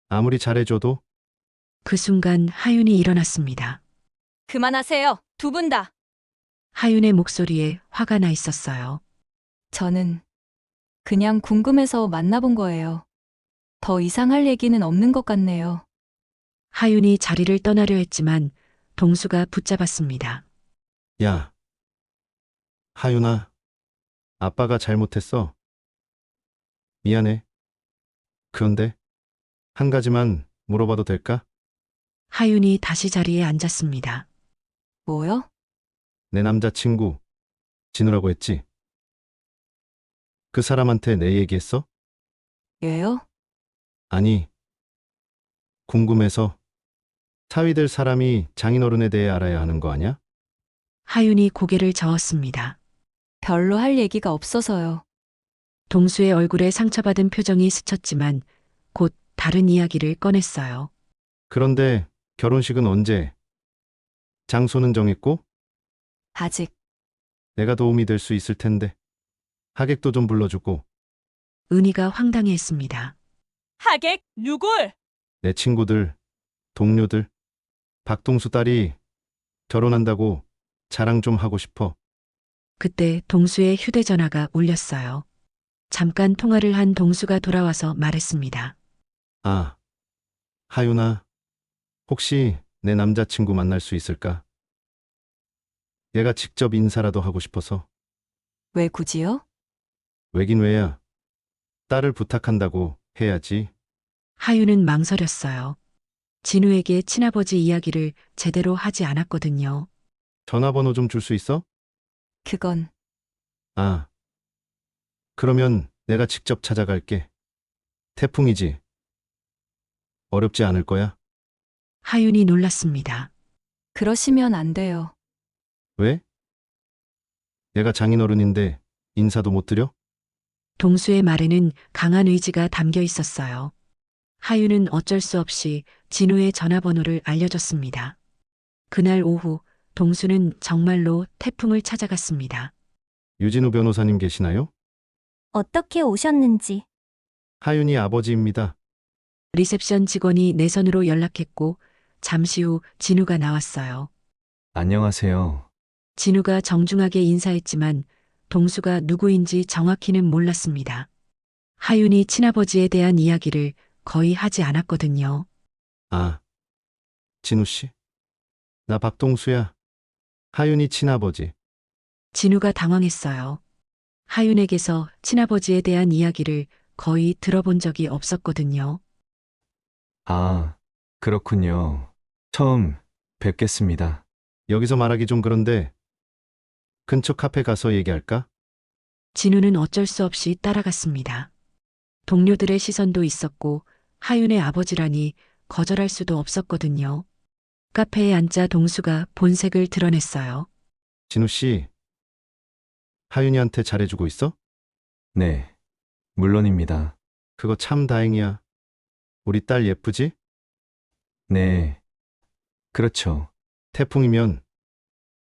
아무리 잘해줘도. 그 순간 하윤이 일어났습니다. 그만하세요. 두 분 다. 하윤의 목소리에 화가 나 있었어요. 저는 그냥 궁금해서 만나본 거예요. 더 이상할 얘기는 없는 것 같네요. 하윤이 자리를 떠나려 했지만 동수가 붙잡았습니다. 야, 하윤아, 아빠가 잘못했어. 미안해. 그런데 한 가지만 물어봐도 될까? 하윤이 다시 자리에 앉았습니다. 뭐요? 내 남자친구 진우라고 했지. 그 사람한테 내 얘기했어? 왜요? 아니, 궁금해서. 사위 될 사람이 장인어른에 대해 알아야 하는 거 아냐? 하윤이 고개를 저었습니다. 별로 할 얘기가 없어서요. 동수의 얼굴에 상처받은 표정이 스쳤지만 곧 다른 이야기를 꺼냈어요. 그런데 결혼식은 언제? 장소는 정했고? 아직 내가 도움이 될 수 있을 텐데. 하객도 좀 불러주고. 은희가 황당해했습니다. 하객 누굴? 내 친구들, 동료들. 박동수 딸이 결혼한다고 자랑 좀 하고 싶어. 그때 동수의 휴대전화가 울렸어요. 잠깐 통화를 한 동수가 돌아와서 말했습니다. 아, 하윤아, 혹시 내 남자친구 만날 수 있을까? 얘가 직접 인사라도 하고 싶어서. 왜 굳이요? 왜긴 왜야. 딸을 부탁한다고 해야지. 하윤은 망설였어요. 진우에게 친아버지 이야기를 제대로 하지 않았거든요. 전화번호 좀 줄 수 있어? 그건 아, 그러면 내가 직접 찾아갈게. 태풍이지. 어렵지 않을 거야. 하윤이 놀랐습니다. 그러시면 안 돼요. 왜? 내가 장인어른인데 인사도 못 드려? 동수의 말에는 강한 의지가 담겨 있었어요. 하윤은 어쩔 수 없이 진우의 전화번호를 알려줬습니다. 그날 오후 동수는 정말로 태풍을 찾아갔습니다. 유진우 변호사님 계시나요? 어떻게 오셨는지. 하윤이 아버지입니다. 리셉션 직원이 내선으로 연락했고 잠시 후 진우가 나왔어요. 안녕하세요. 진우가 정중하게 인사했지만 동수가 누구인지 정확히는 몰랐습니다. 하윤이 친아버지에 대한 이야기를 거의 하지 않았거든요. 아, 진우 씨? 나 박동수야. 하윤이 친아버지. 진우가 당황했어요. 하윤에게서 친아버지에 대한 이야기를 거의 들어본 적이 없었거든요. 아, 그렇군요. 처음 뵙겠습니다. 여기서 말하기 좀 그런데 근처 카페 가서 얘기할까? 진우는 어쩔 수 없이 따라갔습니다. 동료들의 시선도 있었고 하윤의 아버지라니 거절할 수도 없었거든요. 카페에 앉자 동수가 본색을 드러냈어요. 진우 씨, 하윤이한테 잘해주고 있어? 네, 물론입니다. 그거 참 다행이야. 우리 딸 예쁘지? 네, 그렇죠. 태풍이면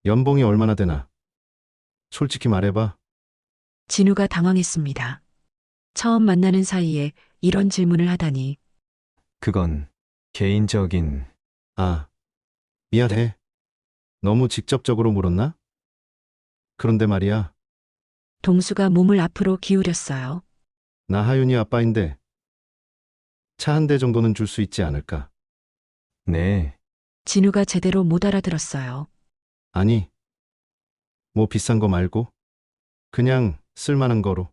연봉이 얼마나 되나? 솔직히 말해봐. 진우가 당황했습니다. 처음 만나는 사이에 이런 질문을 하다니. 그건 개인적인, 아, 미안해. 너무 직접적으로 물었나? 그런데 말이야, 동수가 몸을 앞으로 기울였어요. 나 하윤이 아빠인데 차 한 대 정도는 줄 수 있지 않을까? 네, 진우가 제대로 못 알아들었어요. 아니, 뭐 비싼 거 말고 그냥 쓸만한 거로.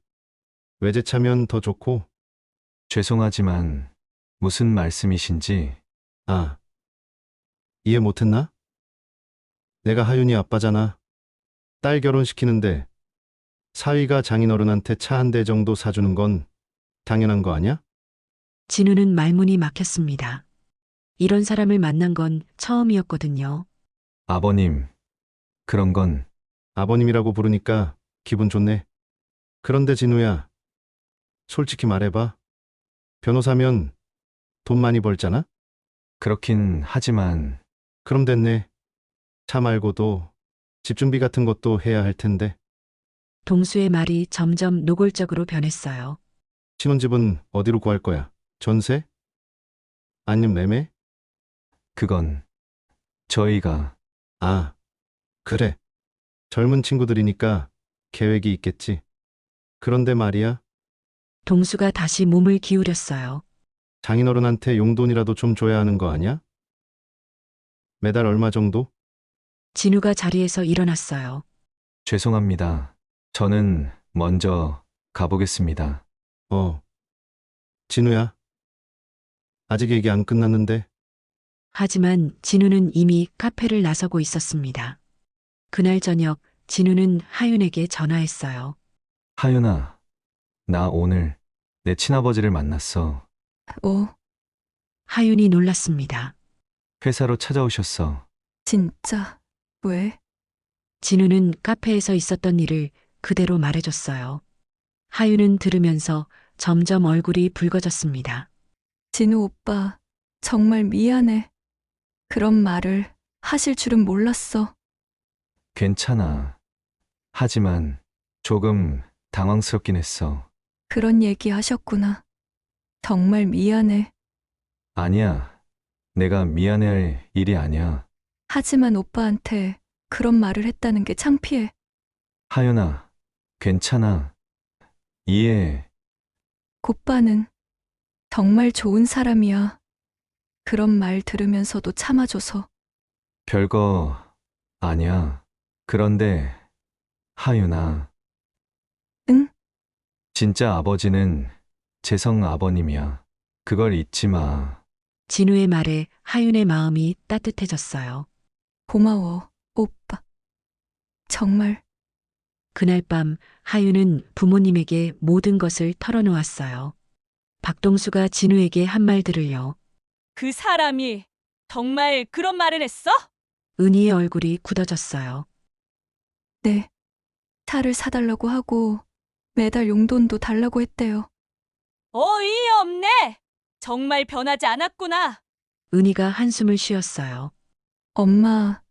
외제차면 더 좋고. 죄송하지만 무슨 말씀이신지, 아, 이해 못했나? 내가 하윤이 아빠잖아. 딸 결혼시키는데 사위가 장인어른한테 차 한 대 정도 사주는 건 당연한 거 아니야? 진우는 말문이 막혔습니다. 이런 사람을 만난 건 처음이었거든요. 아버님, 그런 건 아버님이라고 부르니까 기분 좋네. 그런데 진우야, 솔직히 말해봐. 변호사면 돈 많이 벌잖아? 그렇긴 하지만 그럼 됐네. 차 말고도 집 준비 같은 것도 해야 할 텐데. 동수의 말이 점점 노골적으로 변했어요. 신혼집은 어디로 구할 거야? 전세? 아니면 매매? 그건 저희가 아, 그래. 젊은 친구들이니까 계획이 있겠지. 그런데 말이야, 동수가 다시 몸을 기울였어요. 장인어른한테 용돈이라도 좀 줘야 하는 거 아니야? 매달 얼마 정도? 진우가 자리에서 일어났어요. 죄송합니다. 저는 먼저 가보겠습니다. 진우야. 아직 얘기 안 끝났는데. 하지만 진우는 이미 카페를 나서고 있었습니다. 그날 저녁 진우는 하윤에게 전화했어요. 하윤아, 나 오늘 내 친아버지를 만났어. 하윤이 놀랐습니다. 회사로 찾아오셨어. 진짜 왜? 진우는 카페에서 있었던 일을 그대로 말해줬어요. 하윤은 들으면서 점점 얼굴이 붉어졌습니다. 진우 오빠, 정말 미안해. 그런 말을 하실 줄은 몰랐어. 괜찮아. 하지만 조금 당황스럽긴 했어. 그런 얘기 하셨구나. 정말 미안해. 아니야. 내가 미안해할 일이 아니야. 하지만 오빠한테 그런 말을 했다는 게 창피해. 하윤아, 괜찮아. 이해해. 오빠는 정말 좋은 사람이야. 그런 말 들으면서도 참아줘서. 별거 아니야. 그런데 하윤아. 응? 진짜 아버지는 재성 아버님이야. 그걸 잊지 마. 진우의 말에 하윤의 마음이 따뜻해졌어요. 고마워, 오빠. 정말 그날 밤 하윤은 부모님에게 모든 것을 털어놓았어요. 박동수가 진우에게 한 말들을요. 그 사람이 정말 그런 말을 했어? 은희의 얼굴이 굳어졌어요. 네. 차를 사달라고 하고 매달 용돈도 달라고 했대요. 어이없네. 정말 변하지 않았구나. 은희가 한숨을 쉬었어요. 엄마,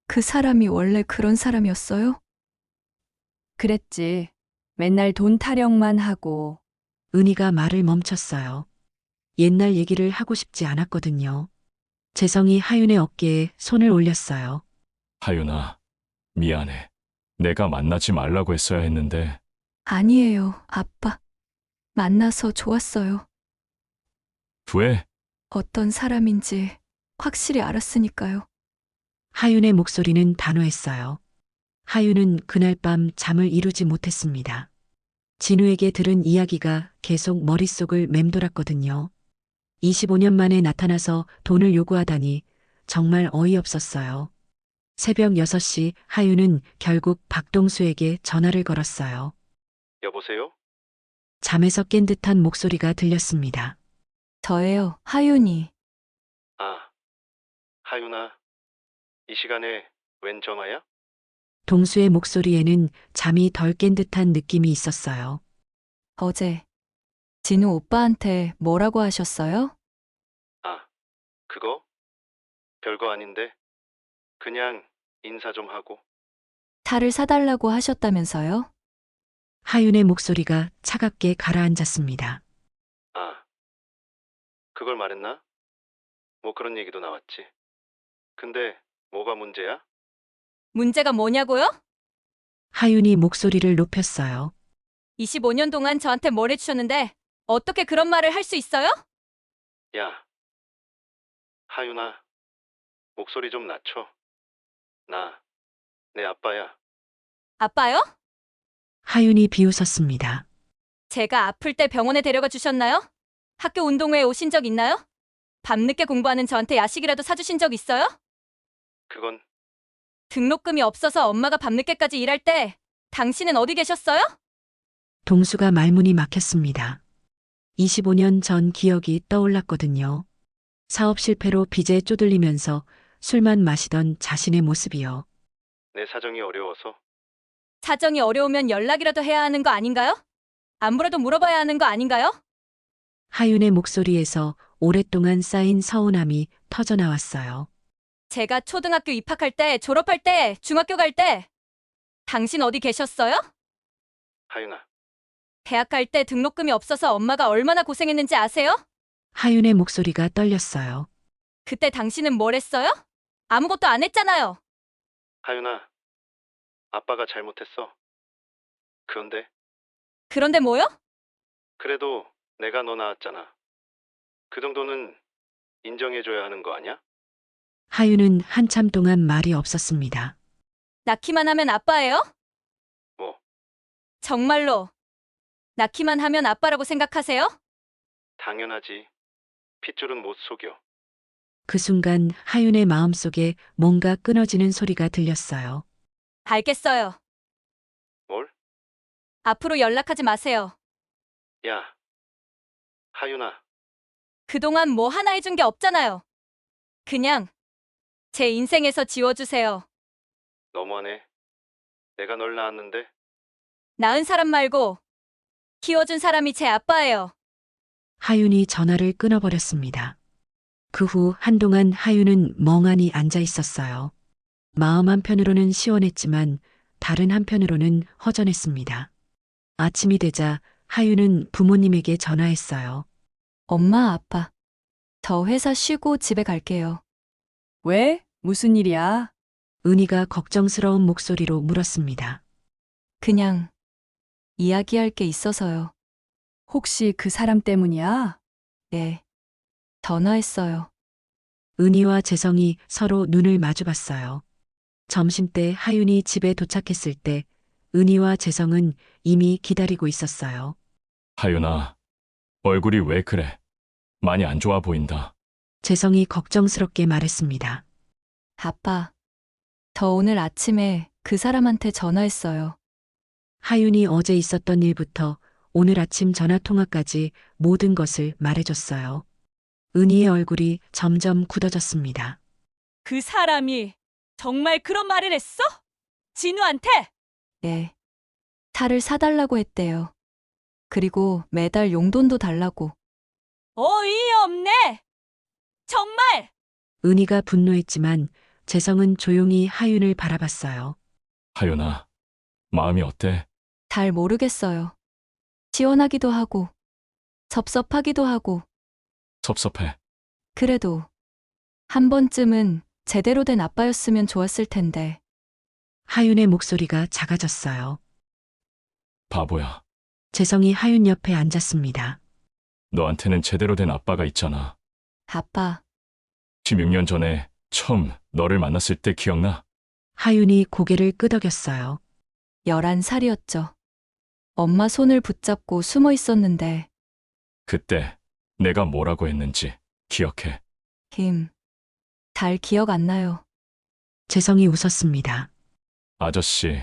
그 사람이 원래 그런 사람이었어요? 그랬지. 맨날 돈 타령만 하고. 은희가 말을 멈췄어요. 옛날 얘기를 하고 싶지 않았거든요. 재성이 하윤의 어깨에 손을 올렸어요. 하윤아, 미안해. 내가 만나지 말라고 했어야 했는데 아니에요, 아빠. 만나서 좋았어요. 왜? 어떤 사람인지 확실히 알았으니까요. 하윤의 목소리는 단호했어요. 하윤은 그날 밤 잠을 이루지 못했습니다. 진우에게 들은 이야기가 계속 머릿속을 맴돌았거든요. 25년 만에 나타나서 돈을 요구하다니 정말 어이없었어요. 새벽 6시 하윤은 결국 박동수에게 전화를 걸었어요. 여보세요? 잠에서 깬 듯한 목소리가 들렸습니다. 저예요, 하윤이. 아, 하윤아. 이 시간에 웬 전화야? 동수의 목소리에는 잠이 덜 깬 듯한 느낌이 있었어요. 어제 진우 오빠한테 뭐라고 하셨어요? 아, 그거? 별거 아닌데. 그냥 인사 좀 하고. 차를 사달라고 하셨다면서요? 하윤의 목소리가 차갑게 가라앉았습니다. 아, 그걸 말했나? 뭐 그런 얘기도 나왔지. 근데 뭐가 문제야? 문제가 뭐냐고요? 하윤이 목소리를 높였어요. 25년 동안 저한테 뭘 해주셨는데 어떻게 그런 말을 할 수 있어요? 야, 하윤아, 목소리 좀 낮춰. 나, 내 아빠야. 아빠요? 하윤이 비웃었습니다. 제가 아플 때 병원에 데려가 주셨나요? 학교 운동회에 오신 적 있나요? 밤늦게 공부하는 저한테 야식이라도 사주신 적 있어요? 그건 등록금이 없어서 엄마가 밤늦게까지 일할 때 당신은 어디 계셨어요? 동수가 말문이 막혔습니다. 25년 전 기억이 떠올랐거든요. 사업 실패로 빚에 쪼들리면서 술만 마시던 자신의 모습이요. 내 사정이 어려워서. 사정이 어려우면 연락이라도 해야 하는 거 아닌가요? 아무래도 물어봐야 하는 거 아닌가요? 하윤의 목소리에서 오랫동안 쌓인 서운함이 터져나왔어요. 제가 초등학교 입학할 때, 졸업할 때, 중학교 갈 때 당신 어디 계셨어요? 하윤아, 대학 갈 때 등록금이 없어서 엄마가 얼마나 고생했는지 아세요? 하윤의 목소리가 떨렸어요. 그때 당신은 뭘 했어요? 아무것도 안 했잖아요. 하윤아, 아빠가 잘못했어. 그런데 뭐요? 그래도 내가 너 낳았잖아. 그 정도는 인정해줘야 하는 거 아니야? 하윤은 한참 동안 말이 없었습니다. 낳기만 하면 아빠예요? 뭐? 정말로 낳기만 하면 아빠라고 생각하세요? 당연하지. 핏줄은 못 속여. 그 순간 하윤의 마음속에 뭔가 끊어지는 소리가 들렸어요. 알겠어요. 뭘? 앞으로 연락하지 마세요. 야, 하윤아, 그동안 뭐 하나 해준 게 없잖아요. 그냥 제 인생에서 지워주세요. 너무하네. 내가 널 낳았는데. 낳은 사람 말고 키워준 사람이 제 아빠예요. 하윤이 전화를 끊어버렸습니다. 그 후 한동안 하윤은 멍하니 앉아 있었어요. 마음 한편으로는 시원했지만 다른 한편으로는 허전했습니다. 아침이 되자 하윤은 부모님에게 전화했어요. 엄마, 아빠. 저 회사 쉬고 집에 갈게요. 왜? 무슨 일이야? 은희가 걱정스러운 목소리로 물었습니다. 그냥 이야기할 게 있어서요. 혹시 그 사람 때문이야? 네. 전화했어요. 은희와 재성이 서로 눈을 마주봤어요. 점심때 하윤이 집에 도착했을 때 은희와 재성은 이미 기다리고 있었어요. 하윤아, 얼굴이 왜 그래? 많이 안 좋아 보인다. 재성이 걱정스럽게 말했습니다. 아빠, 저 오늘 아침에 그 사람한테 전화했어요. 하윤이 어제 있었던 일부터 오늘 아침 전화 통화까지 모든 것을 말해줬어요. 은희의 얼굴이 점점 굳어졌습니다. 그 사람이 정말 그런 말을 했어? 진우한테? 네. 차를 사달라고 했대요. 그리고 매달 용돈도 달라고. 어이없네! 정말! 은희가 분노했지만 재성은 조용히 하윤을 바라봤어요. 하윤아, 마음이 어때? 잘 모르겠어요. 시원하기도 하고, 섭섭하기도 하고, 섭섭해. 그래도 한 번쯤은 제대로 된 아빠였으면 좋았을 텐데. 하윤의 목소리가 작아졌어요. 바보야. 재성이 하윤 옆에 앉았습니다. 너한테는 제대로 된 아빠가 있잖아. 아빠, 16년 전에 처음 너를 만났을 때 기억나? 하윤이 고개를 끄덕였어요. 11살이었죠. 엄마 손을 붙잡고 숨어 있었는데, 그때 내가 뭐라고 했는지 기억해. 잘 기억 안 나요. 재성이 웃었습니다. 아저씨,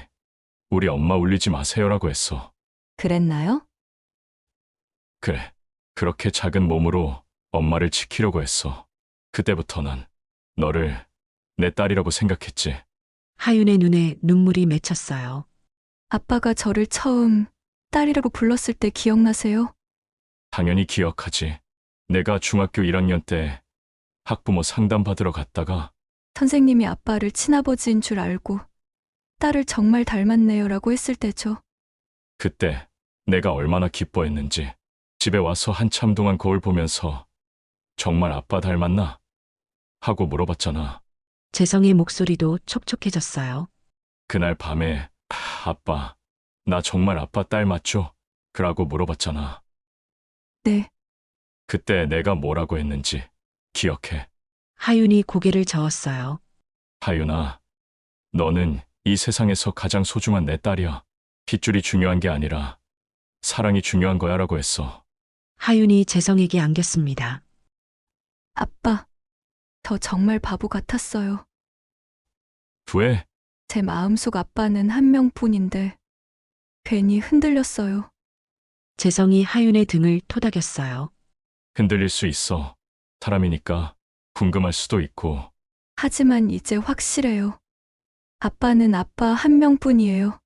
우리 엄마 울리지 마세요라고 했어. 그랬나요? 그래. 그렇게 작은 몸으로 엄마를 지키려고 했어. 그때부터 난 너를 내 딸이라고 생각했지. 하윤의 눈에 눈물이 맺혔어요. 아빠가 저를 처음 딸이라고 불렀을 때 기억나세요? 당연히 기억하지. 내가 중학교 1학년 때 학부모 상담 받으러 갔다가 선생님이 아빠를 친아버지인 줄 알고 딸을 정말 닮았네요라고 했을 때죠. 그때 내가 얼마나 기뻐했는지 집에 와서 한참 동안 거울 보면서 정말 아빠 닮았나? 하고 물어봤잖아. 재성의 목소리도 촉촉해졌어요. 그날 밤에 아빠, 나 정말 아빠 딸 맞죠? 그라고 물어봤잖아. 네, 그때 내가 뭐라고 했는지 기억해. 하윤이 고개를 저었어요. 하윤아, 너는 이 세상에서 가장 소중한 내 딸이야. 핏줄이 중요한 게 아니라 사랑이 중요한 거야 라고 했어. 하윤이 재성에게 안겼습니다. 아빠, 저 정말 바보 같았어요. 왜? 제 마음속 아빠는 한 명뿐인데 괜히 흔들렸어요. 재성이 하윤의 등을 토닥였어요. 흔들릴 수 있어. 사람이니까 궁금할 수도 있고. 하지만 이제 확실해요. 아빠는 아빠 한 명뿐이에요.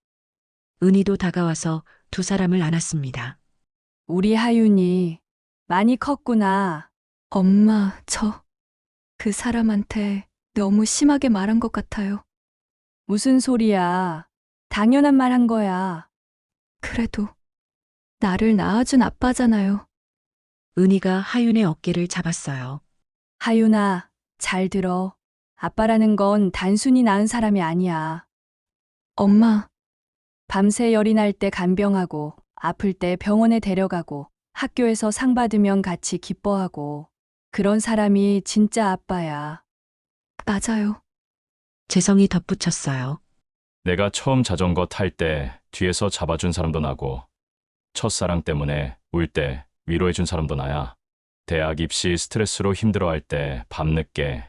은희도 다가와서 두 사람을 안았습니다. 우리 하윤이 많이 컸구나. 엄마, 저 그 사람한테 너무 심하게 말한 것 같아요. 무슨 소리야. 당연한 말 한 거야. 그래도 나를 낳아준 아빠잖아요. 은희가 하윤의 어깨를 잡았어요. 하윤아, 잘 들어. 아빠라는 건 단순히 낳은 사람이 아니야. 엄마, 밤새 열이 날 때 간병하고, 아플 때 병원에 데려가고, 학교에서 상 받으면 같이 기뻐하고, 그런 사람이 진짜 아빠야. 맞아요. 재성이 덧붙였어요. 내가 처음 자전거 탈 때 뒤에서 잡아준 사람도 나고, 첫사랑 때문에 울 때 위로해준 사람도 나야. 대학 입시 스트레스로 힘들어할 때 밤늦게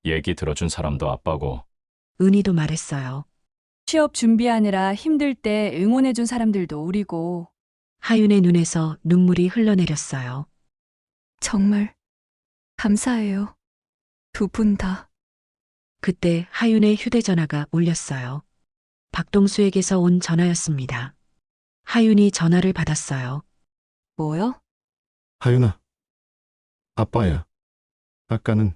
얘기 들어준 사람도 아빠고. 은희도 말했어요. 취업 준비하느라 힘들 때 응원해준 사람들도 우리고. 하윤의 눈에서 눈물이 흘러내렸어요. 정말 감사해요. 두 분 다. 그때 하윤의 휴대전화가 울렸어요. 박동수에게서 온 전화였습니다. 하윤이 전화를 받았어요. 뭐요? 하윤아, 아빠야. 아까는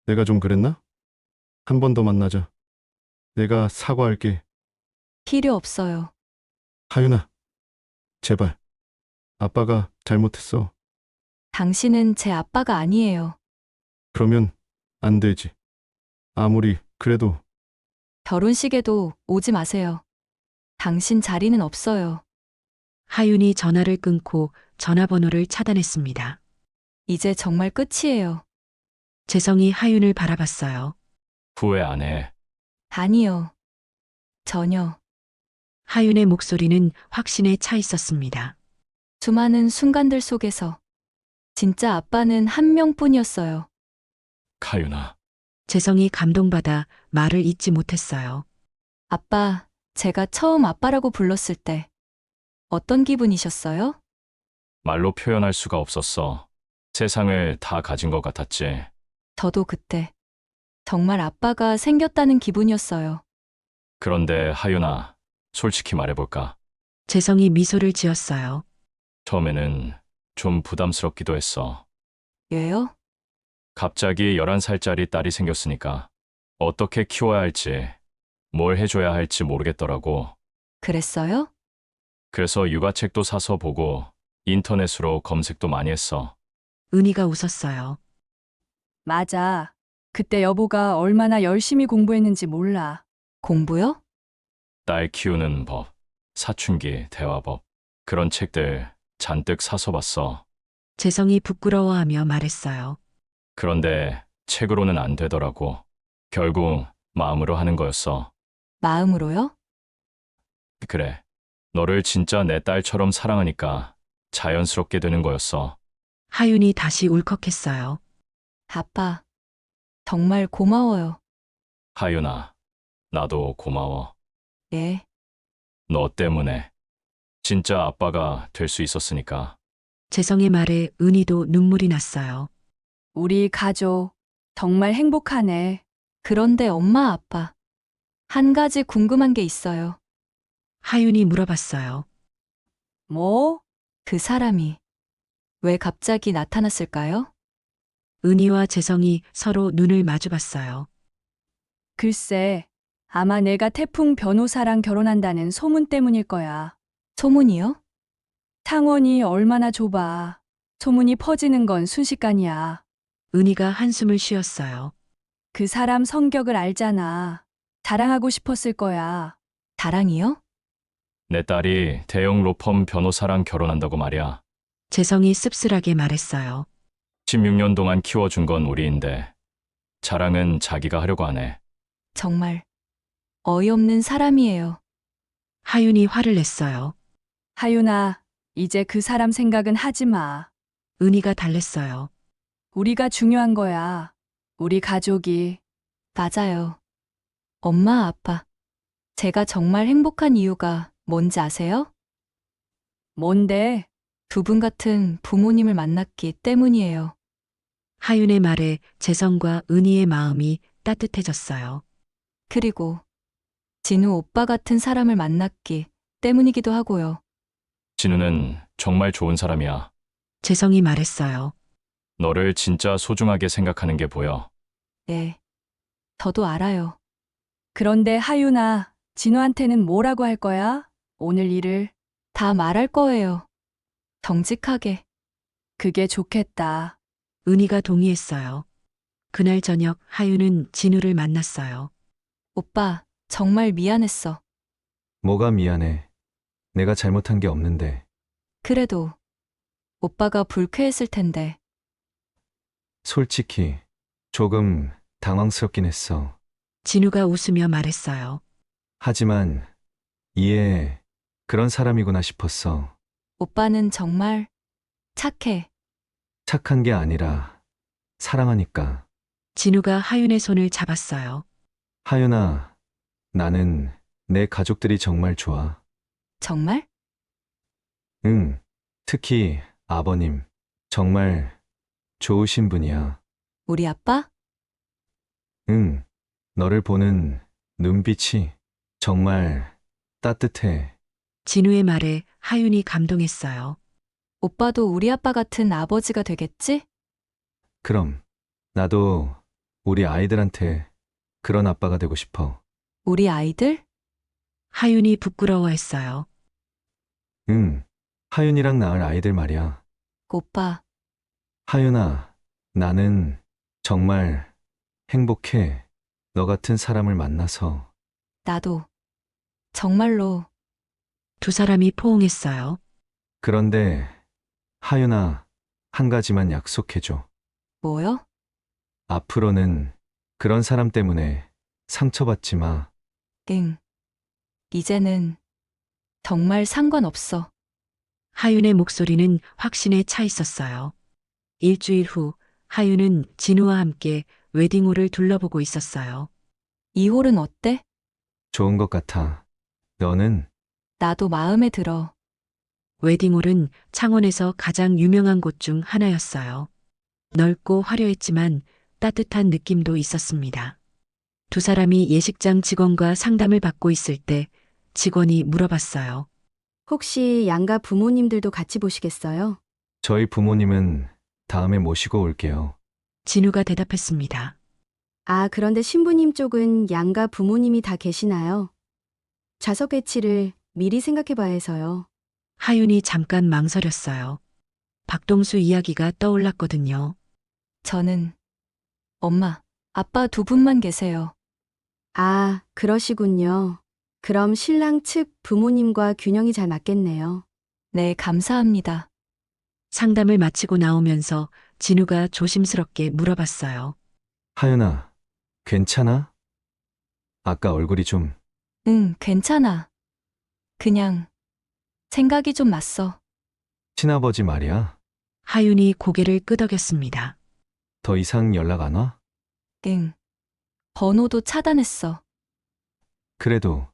내가 좀 그랬나? 한 번 더 만나자. 내가 사과할게. 필요 없어요. 하윤아, 제발. 아빠가 잘못했어. 당신은 제 아빠가 아니에요. 그러면 안 되지. 아무리 그래도 결혼식에도 오지 마세요. 당신 자리는 없어요. 하윤이 전화를 끊고 전화번호를 차단했습니다. 이제 정말 끝이에요. 재성이 하윤을 바라봤어요. 후회 안 해. 아니요. 전혀. 하윤의 목소리는 확신에 차 있었습니다. 수많은 순간들 속에서 진짜 아빠는 한 명뿐이었어요. 하윤아, 재성이 감동받아 말을 잇지 못했어요. 아빠, 제가 처음 아빠라고 불렀을 때 어떤 기분이셨어요? 말로 표현할 수가 없었어. 세상을 다 가진 것 같았지. 저도 그때 정말 아빠가 생겼다는 기분이었어요. 그런데 하윤아, 솔직히 말해볼까? 재성이 미소를 지었어요. 처음에는 좀 부담스럽기도 했어. 왜요? 갑자기 11살짜리 딸이 생겼으니까 어떻게 키워야 할지, 뭘 해줘야 할지 모르겠더라고. 그랬어요? 그래서 육아책도 사서 보고 인터넷으로 검색도 많이 했어. 은희가 웃었어요. 맞아. 그때 여보가 얼마나 열심히 공부했는지 몰라. 공부요? 딸 키우는 법, 사춘기 대화법, 그런 책들 잔뜩 사서 봤어. 재성이 부끄러워하며 말했어요. 그런데 책으로는 안 되더라고. 결국 마음으로 하는 거였어. 마음으로요? 그래. 너를 진짜 내 딸처럼 사랑하니까 자연스럽게 되는 거였어. 하윤이 다시 울컥했어요. 아빠, 정말 고마워요. 하윤아, 나도 고마워. 예, 너 때문에 진짜 아빠가 될 수 있었으니까. 재성의 말에 은희도 눈물이 났어요. 우리 가족 정말 행복하네. 그런데 엄마, 아빠, 한 가지 궁금한 게 있어요. 하윤이 물어봤어요. 뭐? 그 사람이 왜 갑자기 나타났을까요? 은희와 재성이 서로 눈을 마주봤어요. 글쎄, 아마 내가 태풍 변호사랑 결혼한다는 소문 때문일 거야. 소문이요? 창원이 얼마나 좁아. 소문이 퍼지는 건 순식간이야. 은희가 한숨을 쉬었어요. 그 사람 성격을 알잖아. 자랑하고 싶었을 거야. 자랑이요? 내 딸이 대형 로펌 변호사랑 결혼한다고 말이야. 재성이 씁쓸하게 말했어요. 16년 동안 키워준 건 우리인데 자랑은 자기가 하려고 하네. 정말 어이없는 사람이에요. 하윤이 화를 냈어요. 하윤아, 이제 그 사람 생각은 하지 마. 은희가 달랬어요. 우리가 중요한 거야. 우리 가족이. 맞아요. 엄마, 아빠, 제가 정말 행복한 이유가 뭔지 아세요? 뭔데? 두 분 같은 부모님을 만났기 때문이에요. 하윤의 말에 재성과 은희의 마음이 따뜻해졌어요. 그리고 진우 오빠 같은 사람을 만났기 때문이기도 하고요. 진우는 정말 좋은 사람이야. 재성이 말했어요. 너를 진짜 소중하게 생각하는 게 보여. 네, 저도 알아요. 그런데 하윤아, 진우한테는 뭐라고 할 거야? 오늘 일을. 다 말할 거예요. 정직하게. 그게 좋겠다. 은희가 동의했어요. 그날 저녁 하윤은 진우를 만났어요. 오빠, 정말 미안했어. 뭐가 미안해. 내가 잘못한 게 없는데. 그래도 오빠가 불쾌했을 텐데. 솔직히 조금 당황스럽긴 했어. 진우가 웃으며 말했어요. 하지만 이해, 그런 사람이구나 싶었어. 오빠는 정말 착해. 착한 게 아니라 사랑하니까. 진우가 하윤의 손을 잡았어요. 하윤아, 나는 내 가족들이 정말 좋아. 정말? 응, 특히 아버님. 정말 좋으신 분이야. 우리 아빠? 응, 너를 보는 눈빛이 정말 따뜻해. 진우의 말에 하윤이 감동했어요. 오빠도 우리 아빠 같은 아버지가 되겠지? 그럼 나도 우리 아이들한테 그런 아빠가 되고 싶어. 우리 아이들? 하윤이 부끄러워했어요. 응, 하윤이랑 낳을 아이들 말이야. 오빠, 하윤아, 나는 정말 행복해. 너 같은 사람을 만나서. 나도 정말로 두 사람이 포옹했어요. 그런데 하윤아, 한 가지만 약속해줘. 뭐요? 앞으로는 그런 사람 때문에 상처받지 마. 응. 이제는 정말 상관없어. 하윤의 목소리는 확신에 차 있었어요. 일주일 후 하윤은 진우와 함께 웨딩홀을 둘러보고 있었어요. 이 홀은 어때? 좋은 것 같아. 너는? 나도 마음에 들어. 웨딩홀은 창원에서 가장 유명한 곳 중 하나였어요. 넓고 화려했지만 따뜻한 느낌도 있었습니다. 두 사람이 예식장 직원과 상담을 받고 있을 때 직원이 물어봤어요. 혹시 양가 부모님들도 같이 보시겠어요? 저희 부모님은 다음에 모시고 올게요. 진우가 대답했습니다. 아, 그런데 신부님 쪽은 양가 부모님이 다 계시나요? 좌석 배치를 미리 생각해 봐야 해서요. 하윤이 잠깐 망설였어요. 박동수 이야기가 떠올랐거든요. 저는 엄마, 아빠 두 분만 계세요. 아, 그러시군요. 그럼 신랑 측 부모님과 균형이 잘 맞겠네요. 네, 감사합니다. 상담을 마치고 나오면서 진우가 조심스럽게 물어봤어요. 하윤아, 괜찮아? 아까 얼굴이 좀 응, 괜찮아. 그냥 생각이 좀 났어. 친아버지 말이야. 하윤이 고개를 끄덕였습니다. 더 이상 연락 안 와? 응. 번호도 차단했어. 그래도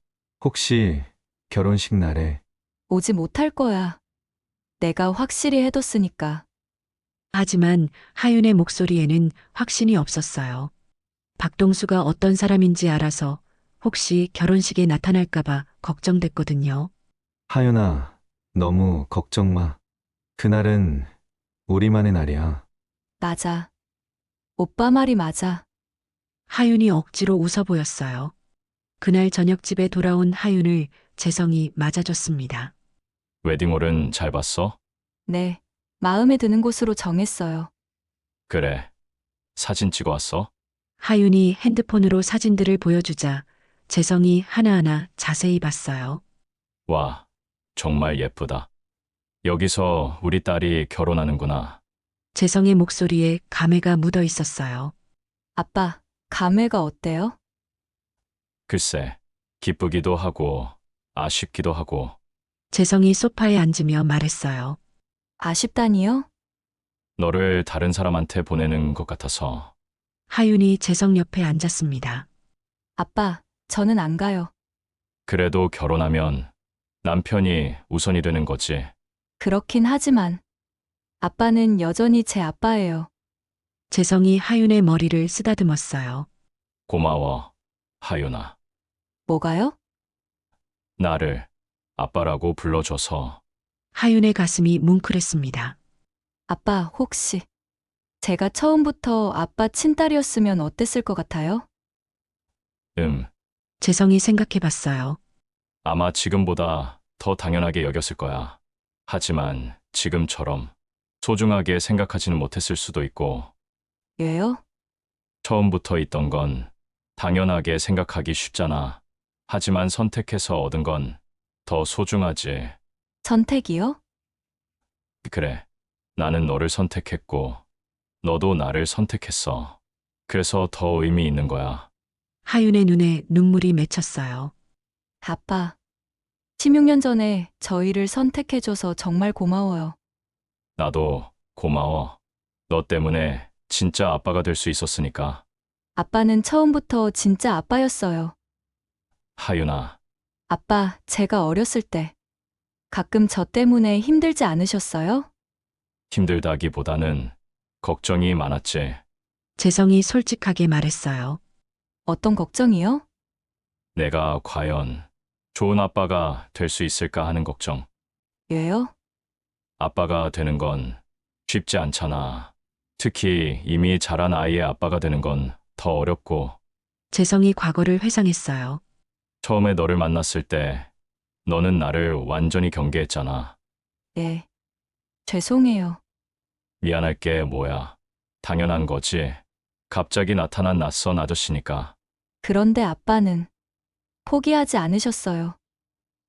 혹시 결혼식 날에 오지 못할 거야. 내가 확실히 해뒀으니까. 하지만 하윤의 목소리에는 확신이 없었어요. 박동수가 어떤 사람인지 알아서 혹시 결혼식에 나타날까봐 걱정됐거든요. 하윤아, 너무 걱정 마. 그날은 우리만의 날이야. 맞아. 오빠 말이 맞아. 하윤이 억지로 웃어 보였어요. 그날 저녁 집에 돌아온 하윤을 재성이 맞아줬습니다. 웨딩홀은 잘 봤어? 네. 마음에 드는 곳으로 정했어요. 그래. 사진 찍어 왔어? 하윤이 핸드폰으로 사진들을 보여주자 재성이 하나하나 자세히 봤어요. 와, 정말 예쁘다. 여기서 우리 딸이 결혼하는구나. 재성의 목소리에 감회가 묻어 있었어요. 아빠, 감회가 어때요? 글쎄, 기쁘기도 하고, 아쉽기도 하고, 재성이 소파에 앉으며 말했어요. 아쉽다니요? 너를 다른 사람한테 보내는 것 같아서. 하윤이 재성 옆에 앉았습니다. 아빠, 저는 안 가요. 그래도 결혼하면 남편이 우선이 되는 거지. 그렇긴 하지만 아빠는 여전히 제 아빠예요. 재성이 하윤의 머리를 쓰다듬었어요. 고마워, 하윤아. 뭐가요? 나를 아빠라고 불러줘서. 하윤의 가슴이 뭉클했습니다. 아빠, 혹시 제가 처음부터 아빠 친딸이었으면 어땠을 것 같아요? 재성이 생각해 봤어요. 아마 지금보다 더 당연하게 여겼을 거야. 하지만 지금처럼 소중하게 생각하지는 못했을 수도 있고, 왜요? 처음부터 있던 건 당연하게 생각하기 쉽잖아. 하지만 선택해서 얻은 건 더 소중하지. 선택이요? 그래, 나는 너를 선택했고, 너도 나를 선택했어. 그래서 더 의미 있는 거야. 하윤의 눈에 눈물이 맺혔어요. 아빠, 16년 전에 저희를 선택해줘서 정말 고마워요. 나도 고마워. 너 때문에 진짜 아빠가 될 수 있었으니까. 아빠는 처음부터 진짜 아빠였어요. 하윤아, 아빠, 제가 어렸을 때 가끔 저 때문에 힘들지 않으셨어요? 힘들다기보다는 걱정이 많았지. 재성이 솔직하게 말했어요. 어떤 걱정이요? 내가 과연 좋은 아빠가 될 수 있을까 하는 걱정. 왜요? 아빠가 되는 건 쉽지 않잖아. 특히 이미 자란 아이의 아빠가 되는 건 더 어렵고, 재성이 과거를 회상했어요. 처음에 너를 만났을 때 너는 나를 완전히 경계했잖아. 네. 죄송해요. 미안할 게 뭐야. 당연한 거지. 갑자기 나타난 낯선 아저씨니까. 그런데 아빠는 포기하지 않으셨어요.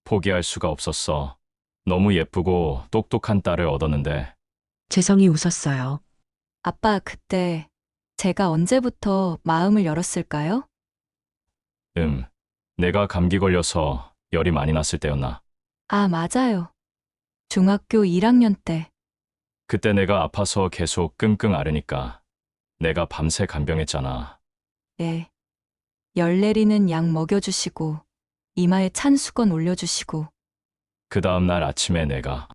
포기할 수가 없었어. 너무 예쁘고 똑똑한 딸을 얻었는데. 재성이 웃었어요. 아빠, 그때 제가 언제부터 마음을 열었을까요? 내가 감기 걸려서 열이 많이 났을 때였나? 아, 맞아요. 중학교 1학년 때. 그때 내가 아파서 계속 끙끙 앓으니까 내가 밤새 간병했잖아. 예. 열 내리는 약 먹여주시고, 이마에 찬 수건 올려주시고, 그 다음날 아침에 내가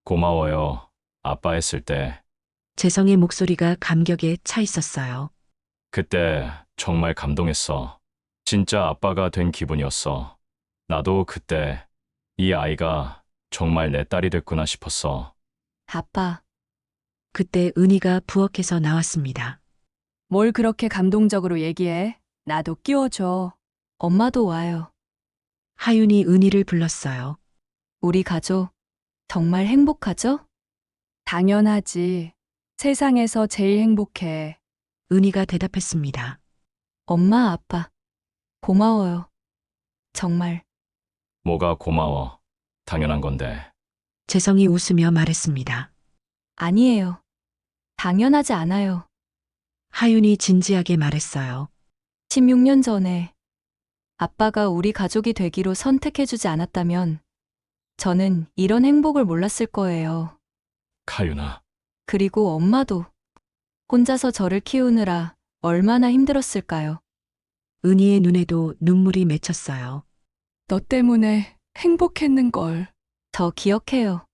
고마워요, 아빠 했을 때 재성의 목소리가 감격에 차 있었어요. 그때 정말 감동했어. 진짜 아빠가 된 기분이었어. 나도 그때 이 아이가 정말 내 딸이 됐구나 싶었어. 아빠, 그때 은희가 부엌에서 나왔습니다. 뭘 그렇게 감동적으로 얘기해? 나도 끼워줘. 엄마도 와요. 하윤이 은희를 불렀어요. 우리 가족, 정말 행복하죠? 당연하지. 세상에서 제일 행복해. 은희가 대답했습니다. 엄마, 아빠, 고마워요. 정말. 뭐가 고마워. 당연한 건데. 재성이 웃으며 말했습니다. 아니에요. 당연하지 않아요. 하윤이 진지하게 말했어요. 16년 전에 아빠가 우리 가족이 되기로 선택해주지 않았다면 저는 이런 행복을 몰랐을 거예요. 가윤아, 그리고 엄마도 혼자서 저를 키우느라 얼마나 힘들었을까요? 은희의 눈에도 눈물이 맺혔어요. 너 때문에 행복했는걸. 저 기억해요.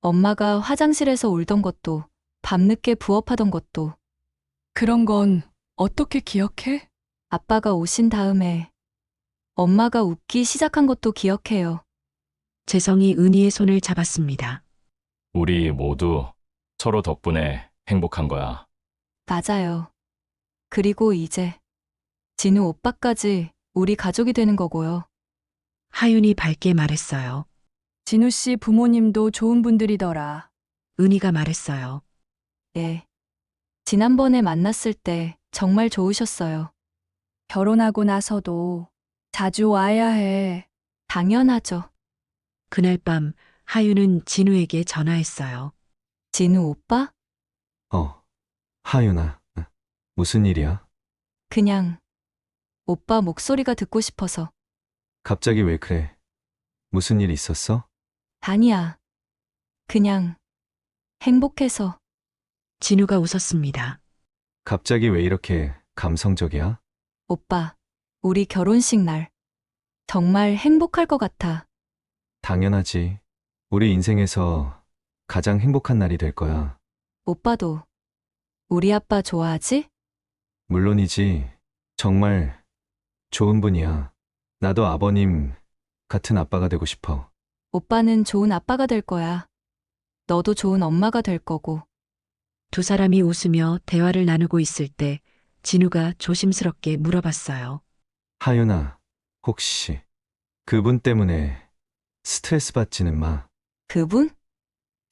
엄마가 화장실에서 울던 것도, 밤늦게 부업하던 것도, 그런 건 어떻게 기억해? 아빠가 오신 다음에 엄마가 웃기 시작한 것도 기억해요. 재성이 은희의 손을 잡았습니다. 우리 모두 서로 덕분에 행복한 거야. 맞아요. 그리고 이제 진우 오빠까지 우리 가족이 되는 거고요. 하윤이 밝게 말했어요. 진우 씨 부모님도 좋은 분들이더라. 은희가 말했어요. 예. 지난번에 만났을 때 정말 좋으셨어요. 결혼하고 나서도 자주 와야 해. 당연하죠. 그날 밤 하윤은 진우에게 전화했어요. 진우 오빠? 하윤아. 무슨 일이야? 그냥 오빠 목소리가 듣고 싶어서. 갑자기 왜 그래? 무슨 일 있었어? 아니야. 그냥 행복해서. 진우가 웃었습니다. 갑자기 왜 이렇게 감성적이야? 오빠, 우리 결혼식 날 정말 행복할 것 같아. 당연하지. 우리 인생에서 가장 행복한 날이 될 거야. 오빠도 우리 아빠 좋아하지? 물론이지. 정말 좋은 분이야. 나도 아버님 같은 아빠가 되고 싶어. 오빠는 좋은 아빠가 될 거야. 너도 좋은 엄마가 될 거고. 두 사람이 웃으며 대화를 나누고 있을 때 진우가 조심스럽게 물어봤어요. 하윤아, 혹시 그분 때문에 스트레스 받지는 마. 그분?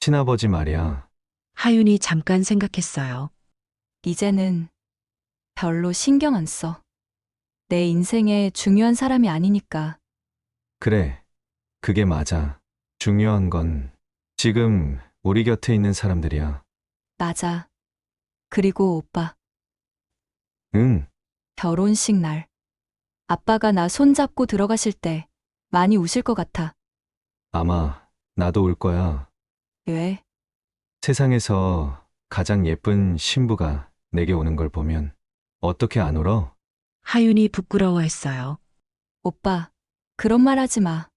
친아버지 말이야. 하윤이 잠깐 생각했어요. 이제는 별로 신경 안 써. 내 인생에 중요한 사람이 아니니까. 그래, 그게 맞아. 중요한 건 지금 우리 곁에 있는 사람들이야. 맞아. 그리고 오빠, 응, 결혼식 날. 아빠가 나 손잡고 들어가실 때 많이 우실 것 같아. 아마 나도 올 거야. 왜? 세상에서 가장 예쁜 신부가 내게 오는 걸 보면 어떻게 안 울어? 하윤이 부끄러워했어요. 오빠, 그런 말 하지 마.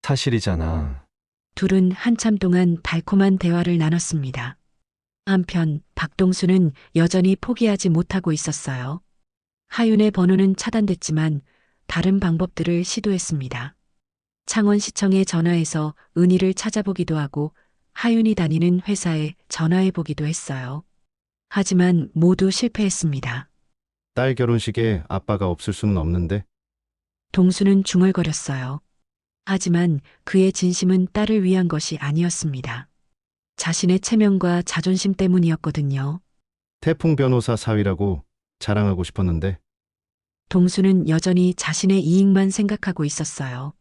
사실이잖아. 둘은 한참 동안 달콤한 대화를 나눴습니다. 한편 박동수는 여전히 포기하지 못하고 있었어요. 하윤의 번호는 차단됐지만 다른 방법들을 시도했습니다. 창원시청에 전화해서 은희를 찾아보기도 하고 하윤이 다니는 회사에 전화해보기도 했어요. 하지만 모두 실패했습니다. 딸 결혼식에 아빠가 없을 수는 없는데 동수는 중얼거렸어요. 하지만 그의 진심은 딸을 위한 것이 아니었습니다. 자신의 체면과 자존심 때문이었거든요. 태풍 변호사 사위라고 자랑하고 싶었는데 동수는 여전히 자신의 이익만 생각하고 있었어요.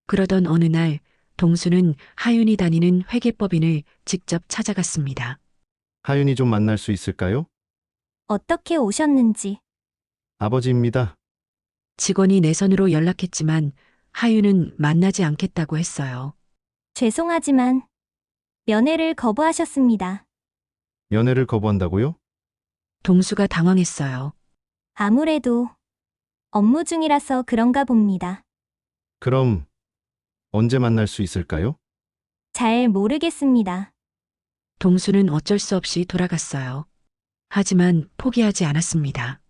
그러던 어느 날 동수는 하윤이 다니는 회계법인을 직접 찾아갔습니다. 하윤이 좀 만날 수 있을까요? 어떻게 오셨는지. 아버지입니다. 직원이 내선으로 연락했지만 하윤은 만나지 않겠다고 했어요. 죄송하지만 면회를 거부하셨습니다. 연애를 거부한다고요? 동수가 당황했어요. 아무래도 업무 중이라서 그런가 봅니다. 그럼 언제 만날 수 있을까요? 잘 모르겠습니다. 동수는 어쩔 수 없이 돌아갔어요. 하지만 포기하지 않았습니다.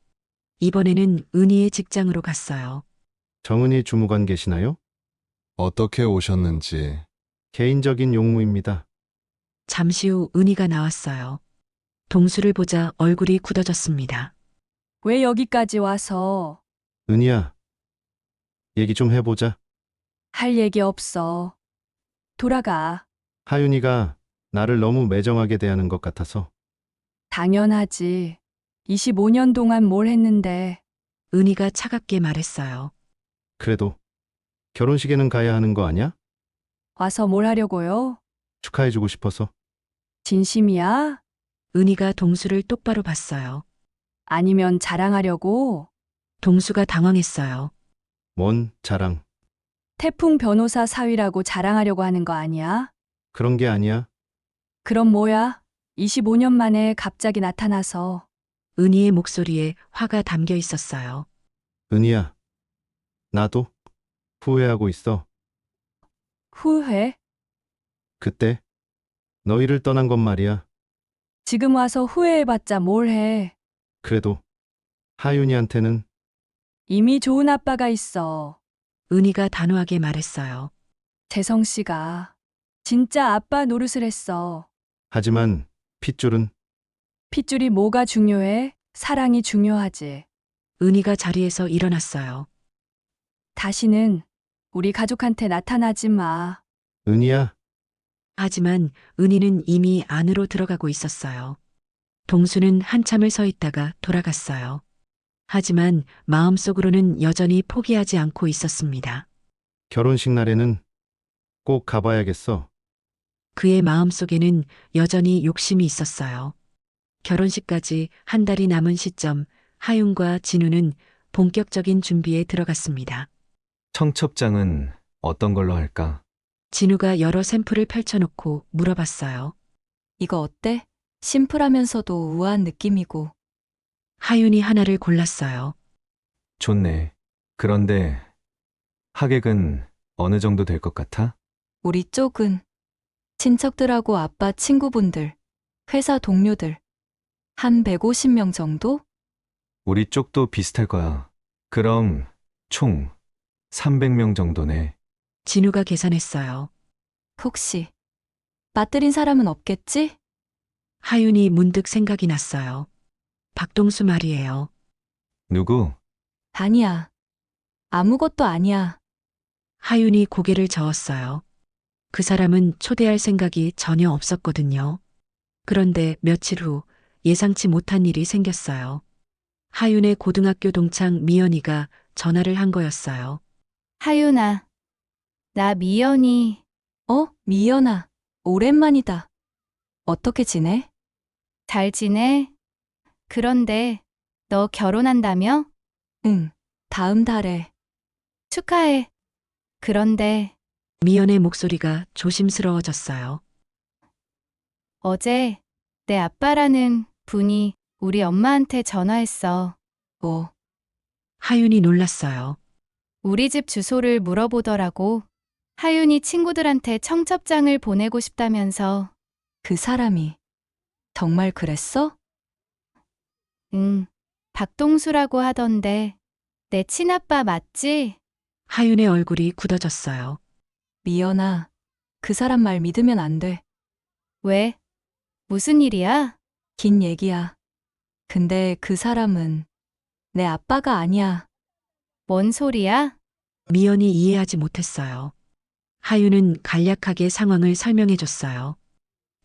이번에는 은희의 직장으로 갔어요. 정은희 주무관 계시나요? 어떻게 오셨는지 개인적인 용무입니다. 잠시 후 은희가 나왔어요. 동수를 보자 얼굴이 굳어졌습니다. 왜 여기까지 와서 은희야, 얘기 좀 해보자. 할 얘기 없어. 돌아가. 하윤이가 나를 너무 매정하게 대하는 것 같아서. 당연하지. 25년 동안 뭘 했는데 은희가 차갑게 말했어요. 그래도 결혼식에는 가야 하는 거 아니야? 와서 뭘 하려고요? 축하해주고 싶어서. 진심이야? 은희가 동수를 똑바로 봤어요. 아니면 자랑하려고? 동수가 당황했어요. 뭔 자랑. 태풍 변호사 사위라고 자랑하려고 하는 거 아니야? 그런 게 아니야. 그럼 뭐야? 25년 만에 갑자기 나타나서 은희의 목소리에 화가 담겨 있었어요. 은희야, 나도 후회하고 있어. 후회? 그때 너희를 떠난 건 말이야. 지금 와서 후회해봤자 뭘 해. 그래도 하윤이한테는 이미 좋은 아빠가 있어. 은희가 단호하게 말했어요. 재성 씨가 진짜 아빠 노릇을 했어. 하지만 핏줄은 핏줄이 뭐가 중요해? 사랑이 중요하지. 은희가 자리에서 일어났어요. 다시는 우리 가족한테 나타나지 마. 은희야, 하지만 은희는 이미 안으로 들어가고 있었어요. 동수는 한참을 서 있다가 돌아갔어요. 하지만 마음속으로는 여전히 포기하지 않고 있었습니다. 결혼식 날에는 꼭 가봐야겠어. 그의 마음속에는 여전히 욕심이 있었어요. 결혼식까지 한 달이 남은 시점, 하윤과 진우는 본격적인 준비에 들어갔습니다. 청첩장은 어떤 걸로 할까? 진우가 여러 샘플을 펼쳐놓고 물어봤어요. 이거 어때? 심플하면서도 우아한 느낌이고. 하윤이 하나를 골랐어요. 좋네. 그런데 하객은 어느 정도 될 것 같아? 우리 쪽은 친척들하고 아빠 친구분들, 회사 동료들 한 150명 정도? 우리 쪽도 비슷할 거야. 그럼 총 300명 정도네. 진우가 계산했어요. 혹시 빠뜨린 사람은 없겠지? 하윤이 문득 생각이 났어요. 박동수 말이에요. 누구? 아니야. 아무것도 아니야. 하윤이 고개를 저었어요. 그 사람은 초대할 생각이 전혀 없었거든요. 그런데 며칠 후 예상치 못한 일이 생겼어요. 하윤의 고등학교 동창 미연이가 전화를 한 거였어요. 하윤아, 나 미연이. 미연아, 오랜만이다. 어떻게 지내? 잘 지내? 그런데 너 결혼한다며? 응, 다음 달에. 축하해. 그런데 미연의 목소리가 조심스러워졌어요. 어제 내 아빠라는 분이 우리 엄마한테 전화했어. 뭐, 하윤이 놀랐어요. 우리 집 주소를 물어보더라고. 하윤이 친구들한테 청첩장을 보내고 싶다면서. 그 사람이 정말 그랬어? 응, 박동수라고 하던데. 내 친아빠 맞지? 하윤의 얼굴이 굳어졌어요. 미연아, 그 사람 말 믿으면 안 돼. 왜? 무슨 일이야? 긴 얘기야. 근데 그 사람은 내 아빠가 아니야. 뭔 소리야? 미연이 이해하지 못했어요. 하윤은 간략하게 상황을 설명해 줬어요.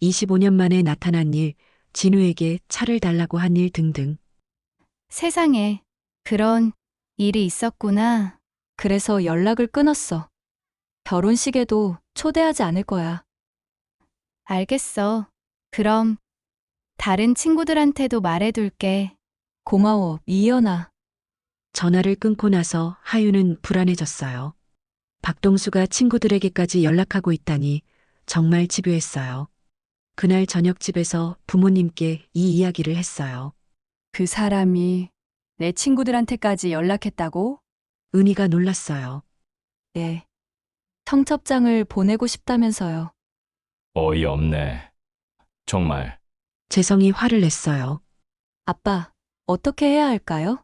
25년 만에 나타난 일, 진우에게 차를 달라고 한 일 등등. 세상에, 그런 일이 있었구나. 그래서 연락을 끊었어. 결혼식에도 초대하지 않을 거야. 알겠어. 그럼 다른 친구들한테도 말해둘게. 고마워, 미연아. 전화를 끊고 나서 하윤은 불안해졌어요. 박동수가 친구들에게까지 연락하고 있다니 정말 집요했어요. 그날 저녁 집에서 부모님께 이 이야기를 했어요. 그 사람이 내 친구들한테까지 연락했다고? 은희가 놀랐어요. 네. 청첩장을 보내고 싶다면서요. 어이없네. 정말. 재성이 화를 냈어요. 아빠, 어떻게 해야 할까요?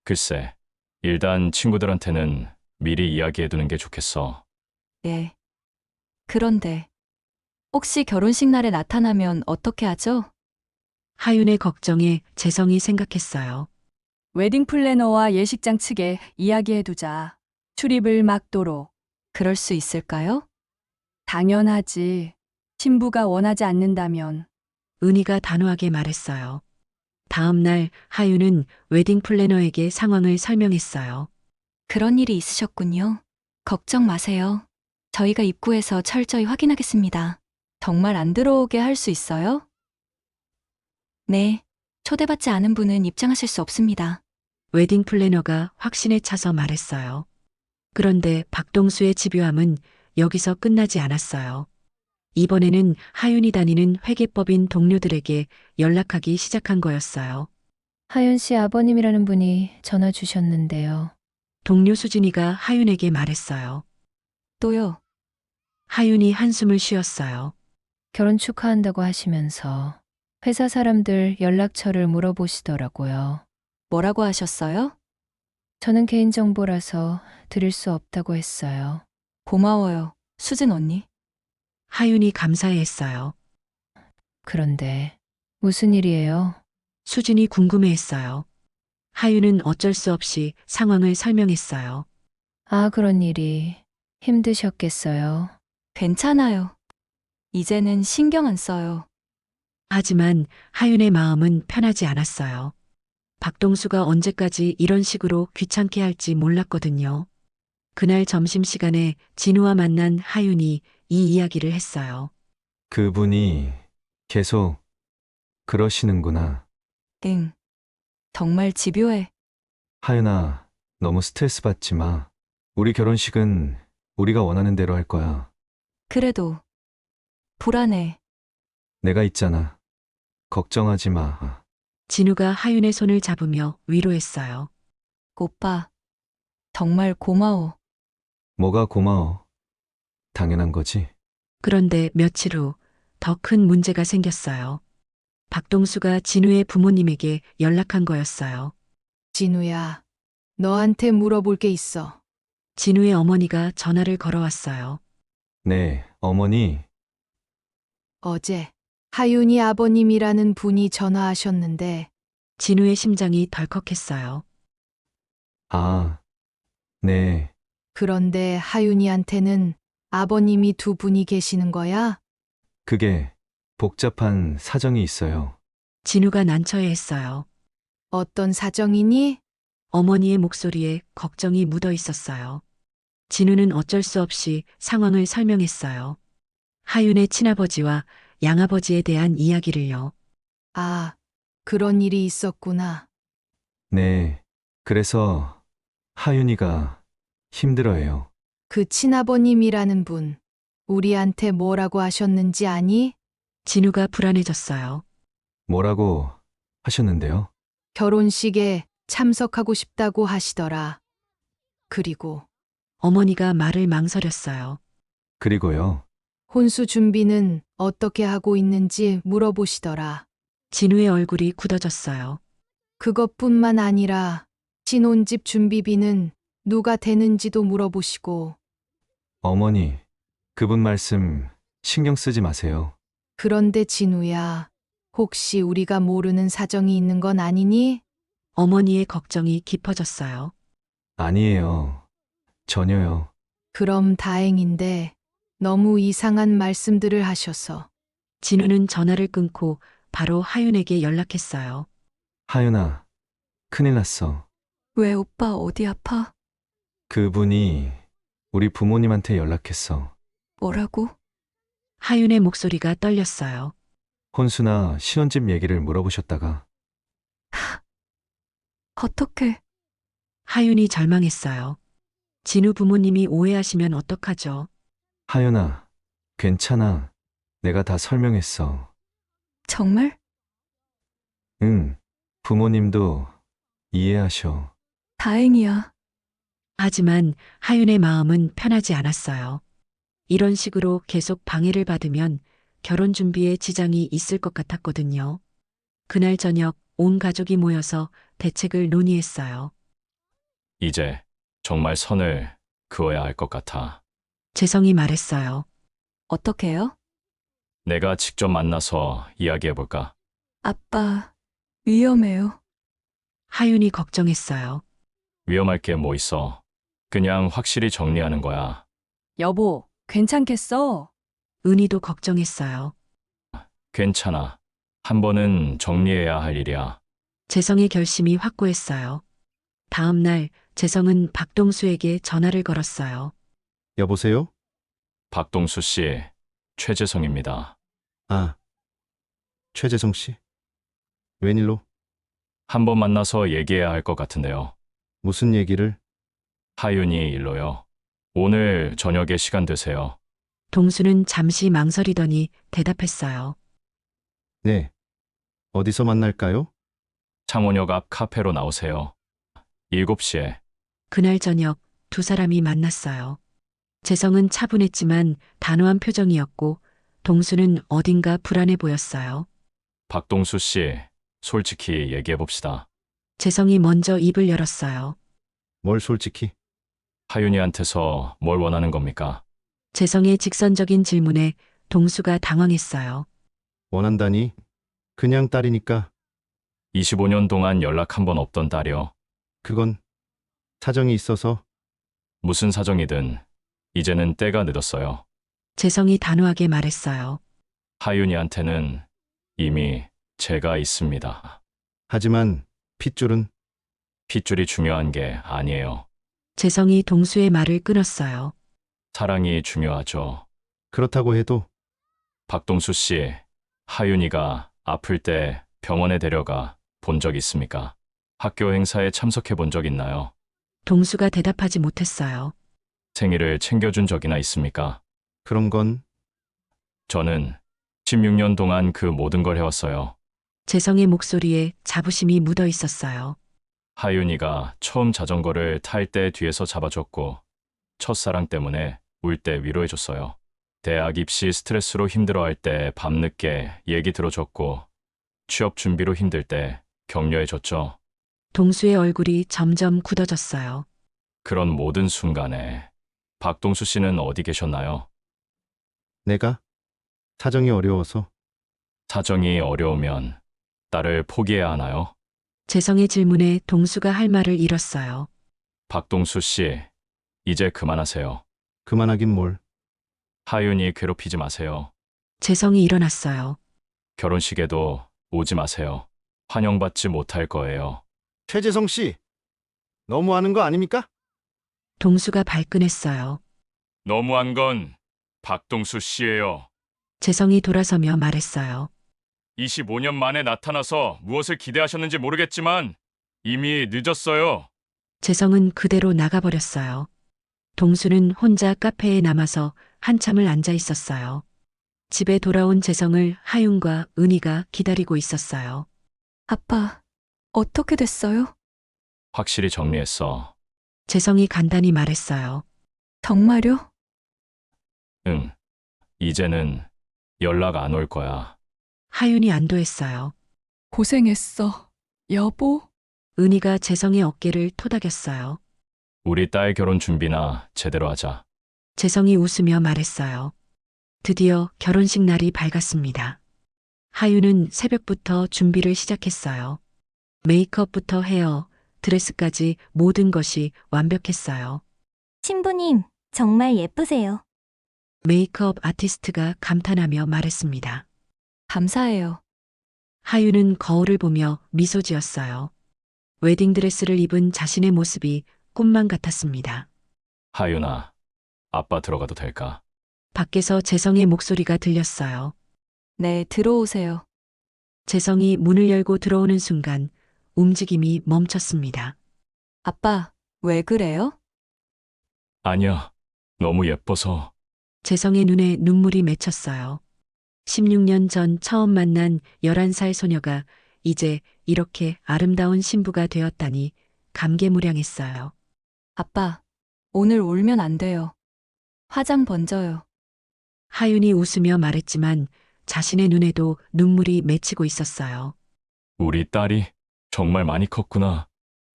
글쎄, 일단 친구들한테는 미리 이야기해두는 게 좋겠어. 네. 그런데 혹시 결혼식 날에 나타나면 어떻게 하죠? 하윤의 걱정에 재성이 생각했어요. 웨딩 플래너와 예식장 측에 이야기해두자. 출입을 막도록. 그럴 수 있을까요? 당연하지. 신부가 원하지 않는다면. 은희가 단호하게 말했어요. 다음 날 하윤은 웨딩 플래너에게 상황을 설명했어요. 그런 일이 있으셨군요. 걱정 마세요. 저희가 입구에서 철저히 확인하겠습니다. 정말 안 들어오게 할 수 있어요? 네. 초대받지 않은 분은 입장하실 수 없습니다. 웨딩 플래너가 확신에 차서 말했어요. 그런데 박동수의 집요함은 여기서 끝나지 않았어요. 이번에는 하윤이 다니는 회계법인 동료들에게 연락하기 시작한 거였어요. 하윤 씨 아버님이라는 분이 전화 주셨는데요. 동료 수진이가 하윤에게 말했어요. 또요. 하윤이 한숨을 쉬었어요. 결혼 축하한다고 하시면서 회사 사람들 연락처를 물어보시더라고요. 뭐라고 하셨어요? 저는 개인정보라서 드릴 수 없다고 했어요. 고마워요. 수진 언니. 하윤이 감사해했어요. 그런데 무슨 일이에요? 수진이 궁금해했어요. 하윤은 어쩔 수 없이 상황을 설명했어요. 아, 그런 일이 힘드셨겠어요. 괜찮아요. 이제는 신경 안 써요. 하지만 하윤의 마음은 편하지 않았어요. 박동수가 언제까지 이런 식으로 귀찮게 할지 몰랐거든요. 그날 점심시간에 진우와 만난 하윤이 이 이야기를 했어요. 그분이 계속 그러시는구나. 응. 정말 집요해. 하윤아, 너무 스트레스 받지 마. 우리 결혼식은 우리가 원하는 대로 할 거야. 그래도 불안해. 내가 있잖아. 걱정하지 마. 진우가 하윤의 손을 잡으며 위로했어요. 오빠. 정말 고마워. 뭐가 고마워. 당연한 거지. 그런데 며칠 후 더 큰 문제가 생겼어요. 박동수가 진우의 부모님에게 연락한 거였어요. 진우야, 너한테 물어볼 게 있어. 진우의 어머니가 전화를 걸어왔어요. 네, 어머니. 어제 하윤이 아버님이라는 분이 전화하셨는데 진우의 심장이 덜컥했어요. 아, 네. 그런데 하윤이한테는 아버님이 두 분이 계시는 거야? 그게 복잡한 사정이 있어요. 진우가 난처해했어요. 어떤 사정이니? 어머니의 목소리에 걱정이 묻어 있었어요. 진우는 어쩔 수 없이 상황을 설명했어요. 하윤의 친아버지와 양아버지에 대한 이야기를요. 아, 그런 일이 있었구나. 네. 그래서 하윤이가 힘들어해요. 그 친아버님이라는 분, 우리한테 뭐라고 하셨는지 아니? 진우가 불안해졌어요. 뭐라고 하셨는데요? 결혼식에 참석하고 싶다고 하시더라. 그리고 어머니가 말을 망설였어요. 그리고요. 혼수 준비는 어떻게 하고 있는지 물어보시더라. 진우의 얼굴이 굳어졌어요. 그것뿐만 아니라 신혼집 준비비는 누가 되는지도 물어보시고, 어머니, 그분 말씀 신경 쓰지 마세요. 그런데 진우야, 혹시 우리가 모르는 사정이 있는 건 아니니? 어머니의 걱정이 깊어졌어요. 아니에요. 전혀요. 그럼 다행인데 너무 이상한 말씀들을 하셔서. 진우는 전화를 끊고 바로 하윤에게 연락했어요. 하윤아, 큰일 났어. 왜 오빠 어디 아파? 그분이 우리 부모님한테 연락했어. 뭐라고? 하윤의 목소리가 떨렸어요. 혼수나 신혼집 얘기를 물어보셨다가 어떻게? 하윤이 절망했어요. 진우 부모님이 오해하시면 어떡하죠? 하윤아, 괜찮아. 내가 다 설명했어. 정말? 응, 부모님도 이해하셔. 다행이야. 하지만 하윤의 마음은 편하지 않았어요. 이런 식으로 계속 방해를 받으면 결혼 준비에 지장이 있을 것 같았거든요. 그날 저녁 온 가족이 모여서 대책을 논의했어요. 이제 정말 선을 그어야 할 것 같아. 재성이 말했어요. 어떻게요? 내가 직접 만나서 이야기해볼까? 아빠, 위험해요. 하윤이 걱정했어요. 위험할 게 뭐 있어. 그냥 확실히 정리하는 거야. 여보, 괜찮겠어? 은희도 걱정했어요. 괜찮아. 한 번은 정리해야 할 일이야. 재성의 결심이 확고했어요. 다음 날 재성은 박동수에게 전화를 걸었어요. 여보세요? 박동수 씨, 최재성입니다. 아, 최재성 씨? 웬일로? 한 번 만나서 얘기해야 할 것 같은데요. 무슨 얘기를? 하윤이 일로요. 오늘 저녁에 시간 되세요. 동수는 잠시 망설이더니 대답했어요. 네. 어디서 만날까요? 창원역 앞 카페로 나오세요. 7시에. 그날 저녁 두 사람이 만났어요. 재성은 차분했지만 단호한 표정이었고 동수는 어딘가 불안해 보였어요. 박동수 씨, 솔직히 얘기해봅시다. 재성이 먼저 입을 열었어요. 뭘 솔직히? 하윤이한테서 뭘 원하는 겁니까? 재성의 직선적인 질문에 동수가 당황했어요. 원한다니? 그냥 딸이니까 25년 동안 연락 한 번 없던 딸이요. 그건 사정이 있어서 무슨 사정이든 이제는 때가 늦었어요. 재성이 단호하게 말했어요. 하윤이한테는 이미 제가 있습니다. 하지만 핏줄은 핏줄이 중요한 게 아니에요. 재성이 동수의 말을 끊었어요. 사랑이 중요하죠. 그렇다고 해도 박동수 씨, 하윤이가 아플 때 병원에 데려가 본 적 있습니까? 학교 행사에 참석해 본 적 있나요? 동수가 대답하지 못했어요. 생일을 챙겨준 적이나 있습니까? 그런 건 저는 16년 동안 그 모든 걸 해왔어요. 재성의 목소리에 자부심이 묻어 있었어요. 하윤이가 처음 자전거를 탈 때 뒤에서 잡아줬고 첫사랑 때문에 울 때 위로해줬어요. 대학 입시 스트레스로 힘들어할 때 밤늦게 얘기 들어줬고 취업 준비로 힘들 때 격려해줬죠. 동수의 얼굴이 점점 굳어졌어요. 그런 모든 순간에 박동수 씨는 어디 계셨나요? 내가 사정이 어려워서 사정이 어려우면 딸을 포기해야 하나요? 재성의 질문에 동수가 할 말을 잃었어요. 박동수 씨, 이제 그만하세요. 그만하긴 뭘. 하윤이 괴롭히지 마세요. 재성이 일어났어요. 결혼식에도 오지 마세요. 환영받지 못할 거예요. 최재성 씨, 너무하는 거 아닙니까? 동수가 발끈했어요. 너무한 건 박동수 씨예요. 재성이 돌아서며 말했어요. 25년 만에 나타나서 무엇을 기대하셨는지 모르겠지만 이미 늦었어요. 재성은 그대로 나가버렸어요. 동수는 혼자 카페에 남아서 한참을 앉아 있었어요. 집에 돌아온 재성을 하윤과 은희가 기다리고 있었어요. 아빠, 어떻게 됐어요? 확실히 정리했어. 재성이 간단히 말했어요. 정말요? 응. 이제는 연락 안 올 거야. 하윤이 안도했어요. 고생했어. 여보? 은희가 재성의 어깨를 토닥였어요. 우리 딸 결혼 준비나 제대로 하자. 재성이 웃으며 말했어요. 드디어 결혼식 날이 밝았습니다. 하윤은 새벽부터 준비를 시작했어요. 메이크업부터 헤어, 드레스까지 모든 것이 완벽했어요. 신부님, 정말 예쁘세요. 메이크업 아티스트가 감탄하며 말했습니다. 감사해요. 하윤은 거울을 보며 미소 지었어요. 웨딩드레스를 입은 자신의 모습이 꿈만 같았습니다. 하윤아, 아빠 들어가도 될까? 밖에서 재성의 목소리가 들렸어요. 네, 들어오세요. 재성이 문을 열고 들어오는 순간 움직임이 멈췄습니다. 아빠, 왜 그래요? 아니야. 너무 예뻐서. 재성의 눈에 눈물이 맺혔어요. 16년 전 처음 만난 11살 소녀가 이제 이렇게 아름다운 신부가 되었다니 감개무량했어요. 아빠, 오늘 울면 안 돼요. 화장 번져요. 하윤이 웃으며 말했지만 자신의 눈에도 눈물이 맺히고 있었어요. 우리 딸이 정말 많이 컸구나.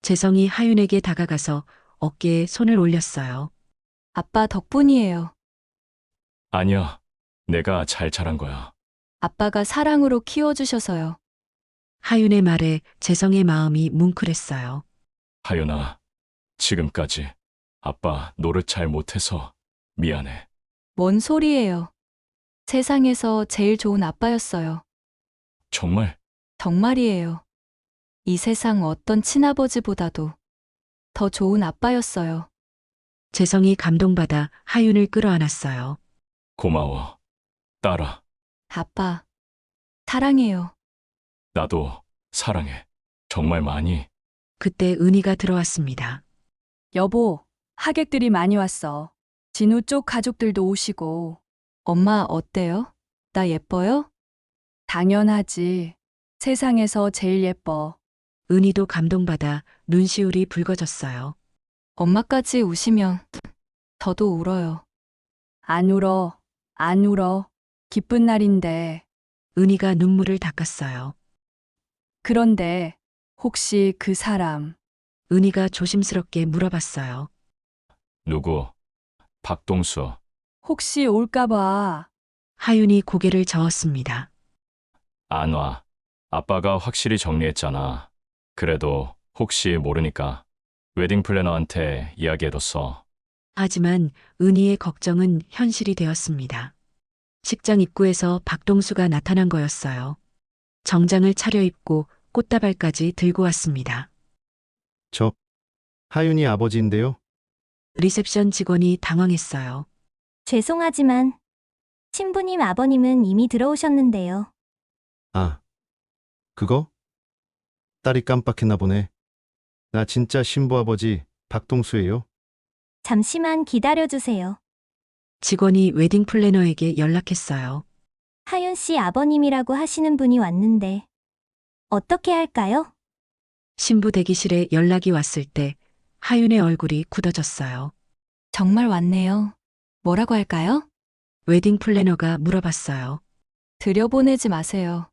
재성이 하윤에게 다가가서 어깨에 손을 올렸어요. 아빠 덕분이에요. 아니야. 내가 잘 자란 거야. 아빠가 사랑으로 키워주셔서요. 하윤의 말에 재성의 마음이 뭉클했어요. 하윤아, 지금까지 아빠 노릇 잘 못해서 미안해. 뭔 소리예요. 세상에서 제일 좋은 아빠였어요. 정말 정말이에요. 이 세상 어떤 친아버지보다도 더 좋은 아빠였어요. 재성이 감동받아 하윤을 끌어안았어요. 고마워. 딸아, 아빠, 사랑해요. 나도 사랑해. 정말 많이. 그때 은희가 들어왔습니다. 여보, 하객들이 많이 왔어. 진우 쪽 가족들도 오시고. 엄마 어때요? 나 예뻐요? 당연하지. 세상에서 제일 예뻐. 은희도 감동받아 눈시울이 붉어졌어요. 엄마까지 우시면 저도 울어요. 안 울어. 안 울어. 기쁜 날인데. 은희가 눈물을 닦았어요. 그런데 혹시 그 사람 은희가 조심스럽게 물어봤어요. 누구? 박동수. 혹시 올까봐. 하윤이 고개를 저었습니다. 안 와. 아빠가 확실히 정리했잖아. 그래도 혹시 모르니까 웨딩 플래너한테 이야기해뒀어. 하지만 은희의 걱정은 현실이 되었습니다. 식장 입구에서 박동수가 나타난 거였어요. 정장을 차려입고 꽃다발까지 들고 왔습니다. 저 하윤이 아버지인데요. 리셉션 직원이 당황했어요. 죄송하지만 신부님 아버님은 이미 들어오셨는데요. 아, 그거? 딸이 깜빡했나 보네. 나 진짜 신부 아버지 박동수예요. 잠시만 기다려주세요. 직원이 웨딩 플래너에게 연락했어요. 하윤 씨 아버님이라고 하시는 분이 왔는데 어떻게 할까요? 신부 대기실에 연락이 왔을 때 하윤의 얼굴이 굳어졌어요. 정말 왔네요. 뭐라고 할까요? 웨딩 플래너가 물어봤어요. 들여보내지 마세요.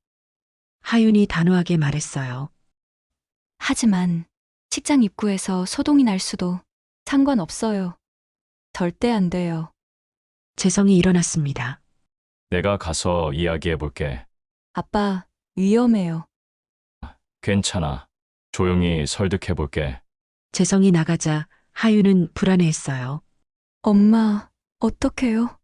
하윤이 단호하게 말했어요. 하지만 식장 입구에서 소동이 날 수도 상관없어요. 절대 안 돼요. 재성이 일어났습니다. 내가 가서 이야기해볼게. 아빠, 위험해요. 괜찮아. 조용히 설득해볼게. 재성이 나가자 하윤은 불안해했어요. 엄마, 어떡해요?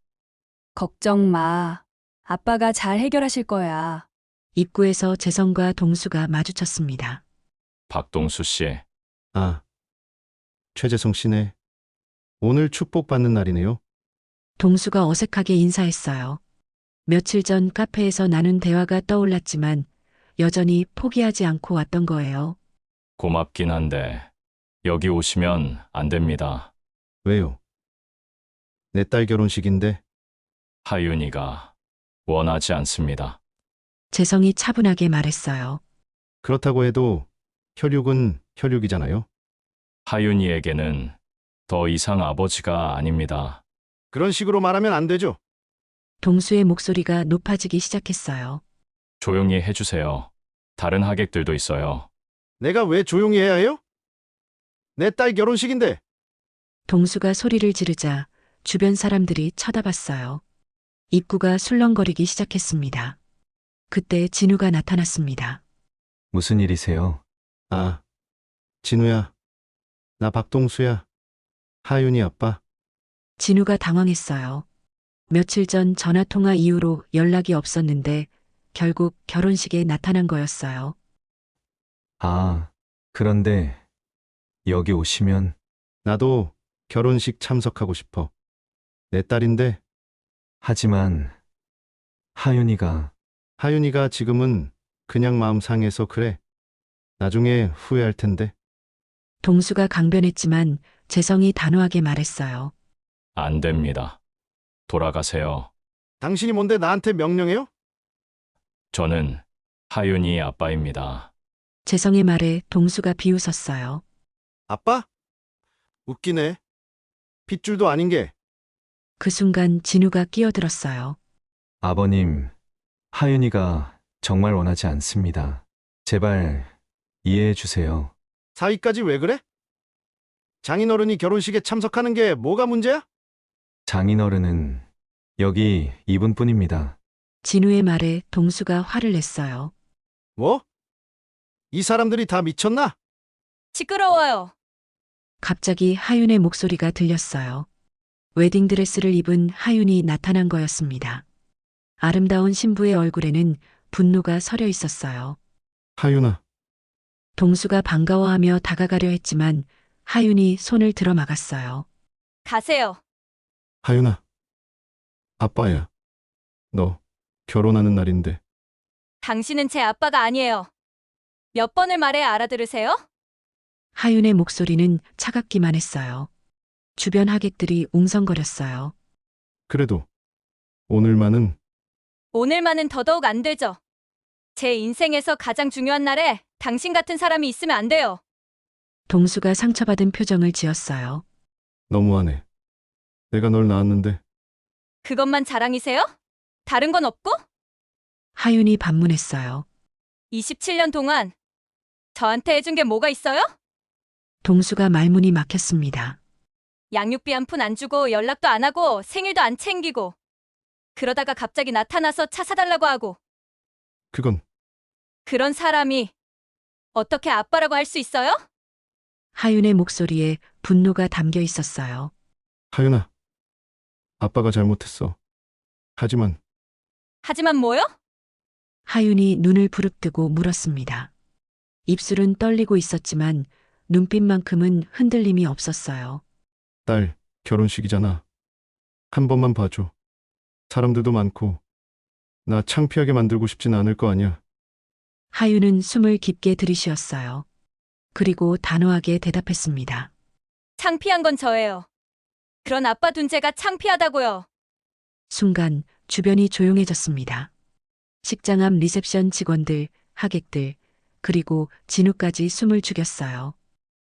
걱정 마. 아빠가 잘 해결하실 거야. 입구에서 재성과 동수가 마주쳤습니다. 박동수 씨, 아, 최재성 씨네. 오늘 축복받는 날이네요. 동수가 어색하게 인사했어요. 며칠 전 카페에서 나눈 대화가 떠올랐지만 여전히 포기하지 않고 왔던 거예요. 고맙긴 한데 여기 오시면 안 됩니다. 왜요? 내 딸 결혼식인데. 하윤이가 원하지 않습니다. 재성이 차분하게 말했어요. 그렇다고 해도 혈육은 혈육이잖아요. 하윤이에게는 더 이상 아버지가 아닙니다. 그런 식으로 말하면 안 되죠. 동수의 목소리가 높아지기 시작했어요. 조용히 해주세요. 다른 하객들도 있어요. 내가 왜 조용히 해야 해요? 내 딸 결혼식인데. 동수가 소리를 지르자 주변 사람들이 쳐다봤어요. 입구가 술렁거리기 시작했습니다. 그때 진우가 나타났습니다. 무슨 일이세요? 아, 진우야. 나 박동수야. 하윤이 아빠. 진우가 당황했어요. 며칠 전 전화통화 이후로 연락이 없었는데 결국 결혼식에 나타난 거였어요. 아, 그런데 여기 오시면 나도 결혼식 참석하고 싶어. 내 딸인데. 하지만 하윤이가 하윤이가 지금은 그냥 마음 상해서 그래. 나중에 후회할 텐데. 동수가 강변했지만 재성이 단호하게 말했어요. 안 됩니다. 돌아가세요. 당신이 뭔데 나한테 명령해요? 저는 하윤이 아빠입니다. 재성의 말에 동수가 비웃었어요. 아빠? 웃기네. 핏줄도 아닌 게. 그 순간 진우가 끼어들었어요. 아버님, 하윤이가 정말 원하지 않습니다. 제발 이해해 주세요. 사위까지 왜 그래? 장인어른이 결혼식에 참석하는 게 뭐가 문제야? 장인어른은 여기 이분뿐입니다. 진우의 말에 동수가 화를 냈어요. 뭐? 이 사람들이 다 미쳤나? 시끄러워요. 갑자기 하윤의 목소리가 들렸어요. 웨딩드레스를 입은 하윤이 나타난 거였습니다. 아름다운 신부의 얼굴에는 분노가 서려 있었어요. 하윤아, 동수가 반가워하며 다가가려 했지만 하윤이 손을 들어 막았어요. 가세요. 하윤아. 아빠야. 너 결혼하는 날인데. 당신은 제 아빠가 아니에요. 몇 번을 말해야 알아들으세요? 하윤의 목소리는 차갑기만 했어요. 주변 하객들이 웅성거렸어요. 그래도 오늘만은 오늘만은 더더욱 안 되죠. 제 인생에서 가장 중요한 날에 당신 같은 사람이 있으면 안 돼요. 동수가 상처받은 표정을 지었어요. 너무하네. 내가 널 낳았는데. 그것만 자랑이세요? 다른 건 없고? 하윤이 반문했어요. 27년 동안 저한테 해준 게 뭐가 있어요? 동수가 말문이 막혔습니다. 양육비 한 푼 안 주고 연락도 안 하고 생일도 안 챙기고 그러다가 갑자기 나타나서 차 사달라고 하고 그건 그런 사람이 어떻게 아빠라고 할 수 있어요? 하윤의 목소리에 분노가 담겨 있었어요. 하윤아. 아빠가 잘못했어. 하지만 하지만 뭐요? 하윤이 눈을 부릅뜨고 물었습니다. 입술은 떨리고 있었지만 눈빛만큼은 흔들림이 없었어요. 딸 결혼식이잖아. 한 번만 봐줘. 사람들도 많고 나 창피하게 만들고 싶진 않을 거 아니야. 하윤은 숨을 깊게 들이쉬었어요. 그리고 단호하게 대답했습니다. 창피한 건 저예요. 그런 아빠 둔재가 창피하다고요. 순간 주변이 조용해졌습니다. 식장 앞 리셉션 직원들, 하객들, 그리고 진우까지 숨을 죽였어요.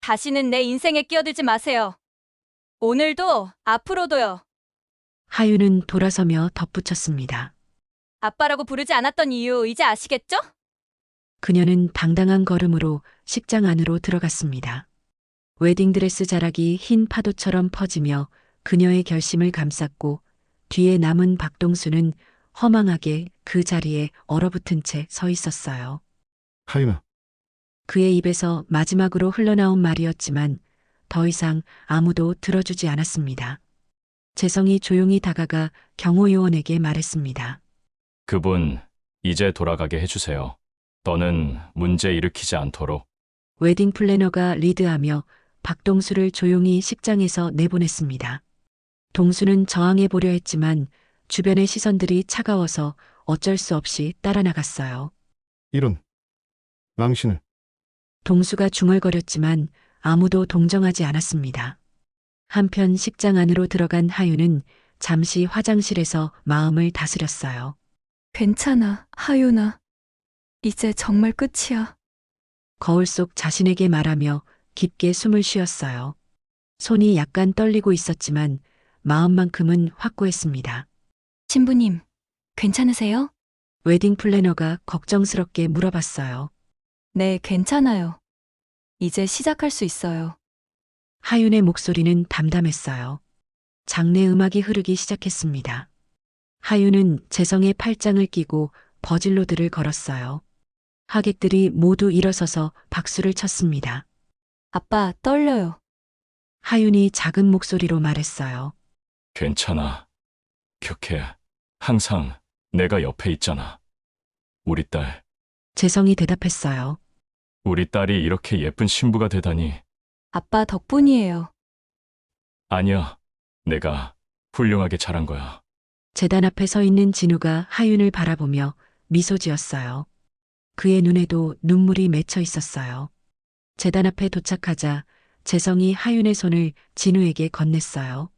다시는 내 인생에 끼어들지 마세요. 오늘도 앞으로도요. 하윤은 돌아서며 덧붙였습니다. 아빠라고 부르지 않았던 이유 이제 아시겠죠? 그녀는 당당한 걸음으로 식장 안으로 들어갔습니다. 웨딩드레스 자락이 흰 파도처럼 퍼지며 그녀의 결심을 감쌌고 뒤에 남은 박동수는 허망하게 그 자리에 얼어붙은 채 서 있었어요. 하윤아. 그의 입에서 마지막으로 흘러나온 말이었지만 더 이상 아무도 들어주지 않았습니다. 재성이 조용히 다가가 경호요원에게 말했습니다. 그분 이제 돌아가게 해주세요. 더는 문제 일으키지 않도록. 웨딩 플래너가 리드하며 박동수를 조용히 식장에서 내보냈습니다. 동수는 저항해 보려 했지만 주변의 시선들이 차가워서 어쩔 수 없이 따라 나갔어요. 이런 망신을. 동수가 중얼거렸지만 아무도 동정하지 않았습니다. 한편 식장 안으로 들어간 하윤은 잠시 화장실에서 마음을 다스렸어요. 괜찮아, 하윤아. 이제 정말 끝이야. 거울 속 자신에게 말하며 깊게 숨을 쉬었어요. 손이 약간 떨리고 있었지만 마음만큼은 확고했습니다. 신부님, 괜찮으세요? 웨딩 플래너가 걱정스럽게 물어봤어요. 네, 괜찮아요. 이제 시작할 수 있어요. 하윤의 목소리는 담담했어요. 장례 음악이 흐르기 시작했습니다. 하윤은 재성의 팔짱을 끼고 버질로드를 걸었어요. 하객들이 모두 일어서서 박수를 쳤습니다. 아빠, 떨려요. 하윤이 작은 목소리로 말했어요. 괜찮아. 격해. 항상 내가 옆에 있잖아. 우리 딸. 재성이 대답했어요. 우리 딸이 이렇게 예쁜 신부가 되다니. 아빠 덕분이에요. 아니야. 내가 훌륭하게 자란 거야. 재단 앞에 서 있는 진우가 하윤을 바라보며 미소 지었어요. 그의 눈에도 눈물이 맺혀 있었어요. 재단 앞에 도착하자 재성이 하윤의 손을 진우에게 건넸어요.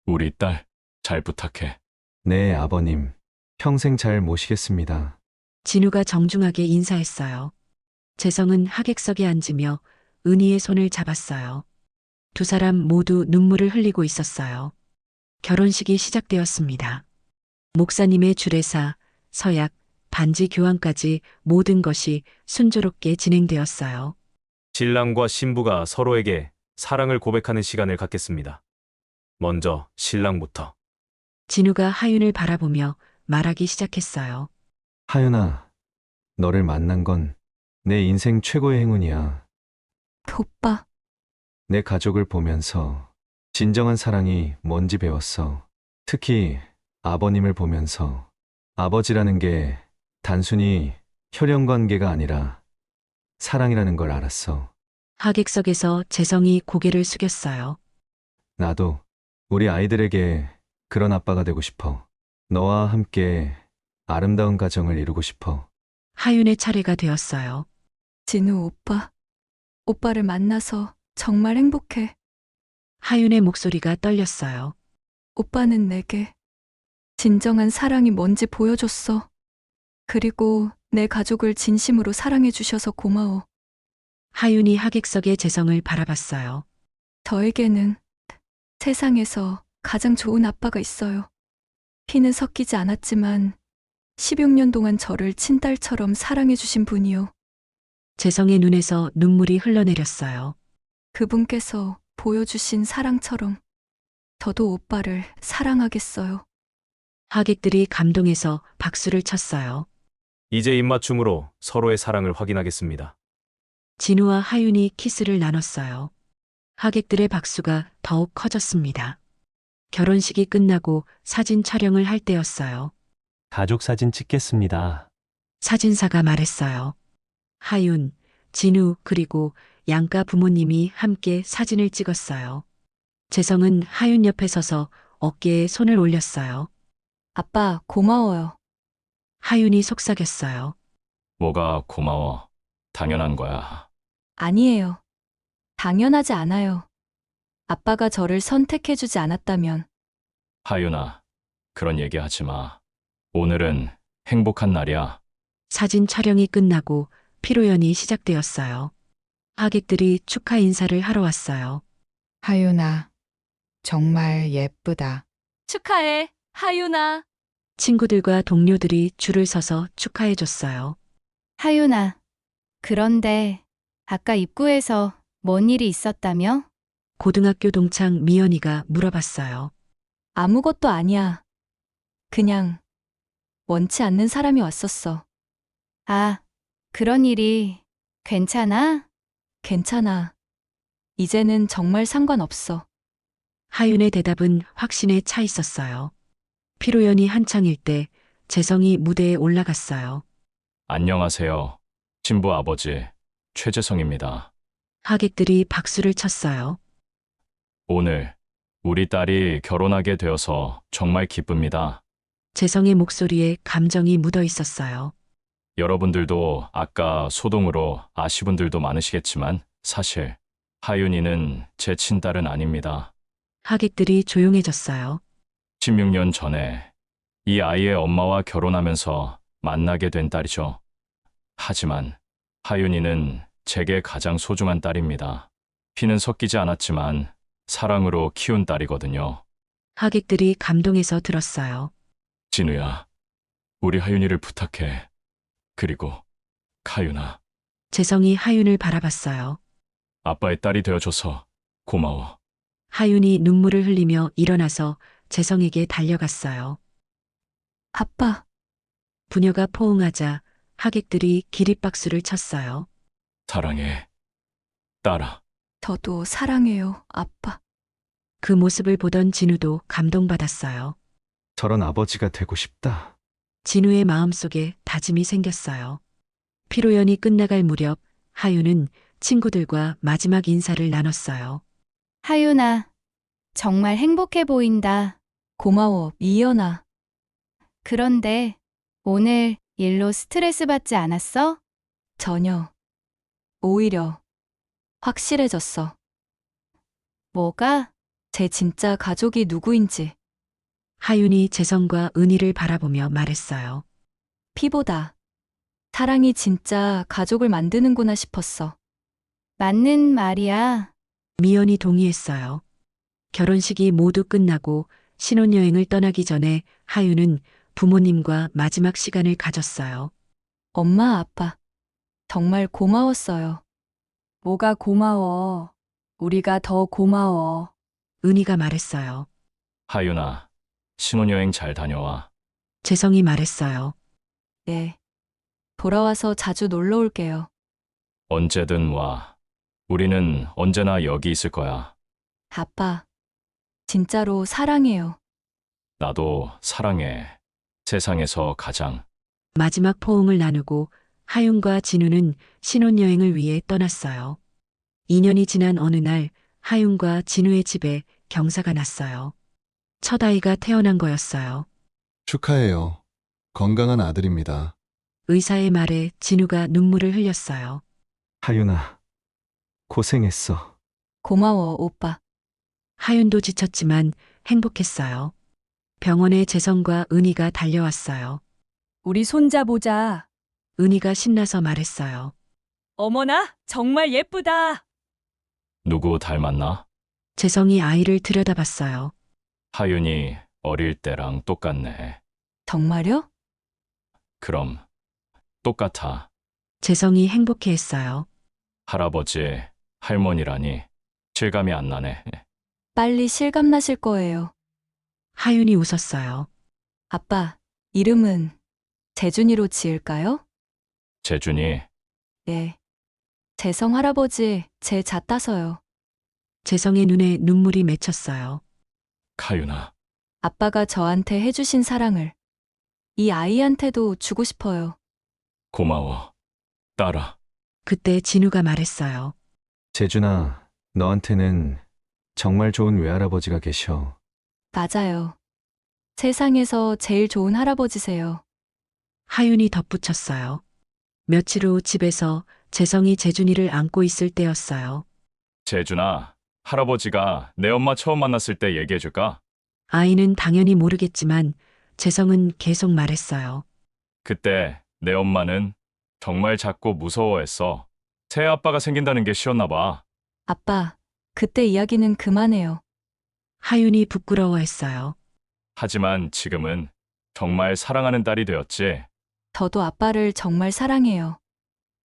우리 딸, 잘 부탁해. 네, 아버님. 평생 잘 모시겠습니다. 진우가 정중하게 인사했어요. 재성은 하객석에 앉으며 은희의 손을 잡았어요. 두 사람 모두 눈물을 흘리고 있었어요. 결혼식이 시작되었습니다. 목사님의 주례사, 서약, 반지 교환까지 모든 것이 순조롭게 진행되었어요. 신랑과 신부가 서로에게 사랑을 고백하는 시간을 갖겠습니다. 먼저 신랑부터. 진우가 하윤을 바라보며 말하기 시작했어요. 하윤아, 너를 만난 건 내 인생 최고의 행운이야. 오빠, 내 가족을 보면서 진정한 사랑이 뭔지 배웠어. 특히 아버님을 보면서 아버지라는 게 단순히 혈연 관계가 아니라 사랑이라는 걸 알았어. 하객석에서 재성이 고개를 숙였어요. 나도 우리 아이들에게 그런 아빠가 되고 싶어. 너와 함께 아름다운 가정을 이루고 싶어. 하윤의 차례가 되었어요. 진우 오빠. 오빠를 만나서 정말 행복해. 하윤의 목소리가 떨렸어요. 오빠는 내게 진정한 사랑이 뭔지 보여줬어. 그리고 내 가족을 진심으로 사랑해 주셔서 고마워. 하윤이 하객석의 재성을 바라봤어요. 저에게는 세상에서 가장 좋은 아빠가 있어요. 피는 섞이지 않았지만 16년 동안 저를 친딸처럼 사랑해 주신 분이요. 재성의 눈에서 눈물이 흘러내렸어요. 그분께서 보여주신 사랑처럼 저도 오빠를 사랑하겠어요. 하객들이 감동해서 박수를 쳤어요. 이제 입맞춤으로 서로의 사랑을 확인하겠습니다. 진우와 하윤이 키스를 나눴어요. 하객들의 박수가 더욱 커졌습니다. 결혼식이 끝나고 사진 촬영을 할 때였어요. 가족 사진 찍겠습니다. 사진사가 말했어요. 하윤, 진우 그리고 양가 부모님이 함께 사진을 찍었어요. 재성은 하윤 옆에 서서 어깨에 손을 올렸어요. 아빠, 고마워요. 하윤이 속삭였어요. 뭐가 고마워. 당연한 거야. 아니에요. 당연하지 않아요. 아빠가 저를 선택해주지 않았다면 하윤아, 그런 얘기 하지 마. 오늘은 행복한 날이야. 사진 촬영이 끝나고 피로연이 시작되었어요. 하객들이 축하 인사를 하러 왔어요. 하윤아, 정말 예쁘다. 축하해, 하윤아. 친구들과 동료들이 줄을 서서 축하해줬어요. 하윤아, 그런데 아까 입구에서 뭔 일이 있었다며? 고등학교 동창 미연이가 물어봤어요. 아무것도 아니야. 그냥 원치 않는 사람이 왔었어. 아, 그런 일이 괜찮아? 괜찮아. 이제는 정말 상관없어. 하윤의 대답은 확신에 차 있었어요. 피로연이 한창일 때 재성이 무대에 올라갔어요. 안녕하세요. 신부 아버지, 최재성입니다. 하객들이 박수를 쳤어요. 오늘 우리 딸이 결혼하게 되어서 정말 기쁩니다. 재성의 목소리에 감정이 묻어 있었어요. 여러분들도 아까 소동으로 아쉬운 분들도 많으시겠지만 사실 하윤이는 제 친딸은 아닙니다. 하객들이 조용해졌어요. 16년 전에 이 아이의 엄마와 결혼하면서 만나게 된 딸이죠. 하지만 하윤이는 제게 가장 소중한 딸입니다. 피는 섞이지 않았지만 사랑으로 키운 딸이거든요. 하객들이 감동해서 들었어요. 진우야, 우리 하윤이를 부탁해. 그리고 하윤아, 재성이 하윤을 바라봤어요. 아빠의 딸이 되어줘서 고마워. 하윤이 눈물을 흘리며 일어나서 재성에게 달려갔어요. 아빠, 부녀가 포옹하자 하객들이 기립박수를 쳤어요. 사랑해, 딸아. 저도 사랑해요, 아빠. 그 모습을 보던 진우도 감동받았어요. 저런 아버지가 되고 싶다. 진우의 마음속에 다짐이 생겼어요. 피로연이 끝나갈 무렵 하윤은 친구들과 마지막 인사를 나눴어요. 하윤아, 정말 행복해 보인다. 고마워, 이연아. 그런데 오늘 일로 스트레스 받지 않았어? 전혀. 오히려 확실해졌어. 뭐가? 제 진짜 가족이 누구인지. 하윤이 재성과 은희를 바라보며 말했어요. 피보다 사랑이 진짜 가족을 만드는구나 싶었어. 맞는 말이야. 미연이 동의했어요. 결혼식이 모두 끝나고 신혼여행을 떠나기 전에 하윤은 부모님과 마지막 시간을 가졌어요. 엄마, 아빠, 정말 고마웠어요. 뭐가 고마워. 우리가 더 고마워. 은희가 말했어요. 하윤아, 신혼여행 잘 다녀와. 재성이 말했어요. 네. 돌아와서 자주 놀러 올게요. 언제든 와. 우리는 언제나 여기 있을 거야. 아빠, 진짜로 사랑해요. 나도 사랑해. 세상에서 가장. 마지막 포옹을 나누고 하윤과 진우는 신혼여행을 위해 떠났어요. 2년이 지난 어느 날 하윤과 진우의 집에 경사가 났어요. 첫 아이가 태어난 거였어요. 축하해요. 건강한 아들입니다. 의사의 말에 진우가 눈물을 흘렸어요. 하윤아, 고생했어. 고마워, 오빠. 하윤도 지쳤지만 행복했어요. 병원에 재성과 은희가 달려왔어요. 우리 손자 보자. 은희가 신나서 말했어요. 어머나, 정말 예쁘다. 누구 닮았나? 재성이 아이를 들여다봤어요. 하윤이 어릴 때랑 똑같네. 정말요? 그럼 똑같아. 재성이 행복해했어요. 할아버지, 할머니라니 실감이 안 나네. 빨리 실감 나실 거예요. 하윤이 웃었어요. 아빠, 이름은 재준이로 지을까요? 재준이, 네. 재성 할아버지, 제 잣따서요. 재성의 눈에 눈물이 맺혔어요. 하윤아, 아빠가 저한테 해주신 사랑을 이 아이한테도 주고 싶어요. 고마워. 딸아, 그때 진우가 말했어요. 재준아, 너한테는 정말 좋은 외할아버지가 계셔. 맞아요. 세상에서 제일 좋은 할아버지세요. 하윤이 덧붙였어요. 며칠 후 집에서 재성이 재준이를 안고 있을 때였어요. 재준아, 할아버지가 내 엄마 처음 만났을 때 얘기해 줄까? 아이는 당연히 모르겠지만 재성은 계속 말했어요. 그때 내 엄마는 정말 작고 무서워했어. 새 아빠가 생긴다는 게 쉬웠나 봐. 아빠, 그때 이야기는 그만해요. 하윤이 부끄러워했어요. 하지만 지금은 정말 사랑하는 딸이 되었지. 저도 아빠를 정말 사랑해요.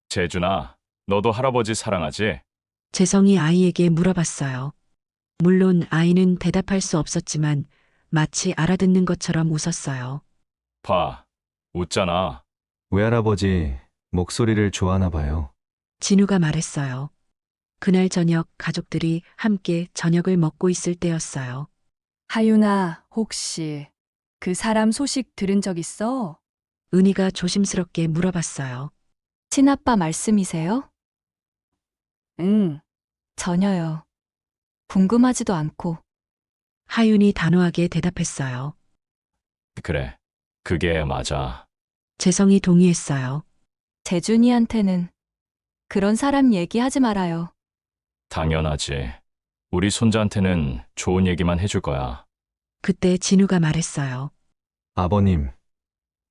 재준아, 너도 할아버지 사랑하지? 재성이 아이에게 물어봤어요. 물론 아이는 대답할 수 없었지만 마치 알아듣는 것처럼 웃었어요. 봐, 웃잖아. 외할아버지 목소리를 좋아하나 봐요. 진우가 말했어요. 그날 저녁 가족들이 함께 저녁을 먹고 있을 때였어요. 하윤아, 혹시 그 사람 소식 들은 적 있어? 은희가 조심스럽게 물어봤어요. 친아빠 말씀이세요? 응. 전혀요. 궁금하지도 않고. 하윤이 단호하게 대답했어요. 그래, 그게 맞아. 재성이 동의했어요. 재준이한테는 그런 사람 얘기하지 말아요. 당연하지. 우리 손자한테는 좋은 얘기만 해줄 거야. 그때 진우가 말했어요. 아버님,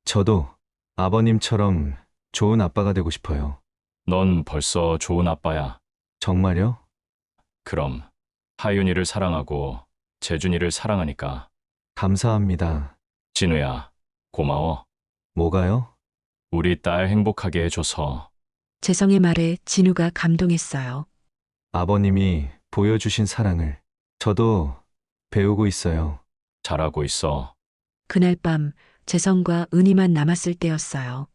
저도 아버님처럼 좋은 아빠가 되고 싶어요. 넌 벌써 좋은 아빠야. 정말요? 그럼 하윤이를 사랑하고 재준이를 사랑하니까. 감사합니다. 진우야, 고마워. 뭐가요? 우리 딸 행복하게 해줘서. 재성의 말에 진우가 감동했어요. 아버님이 보여주신 사랑을 저도 배우고 있어요. 잘하고 있어. 그날 밤 재성과 은희만 남았을 때였어요.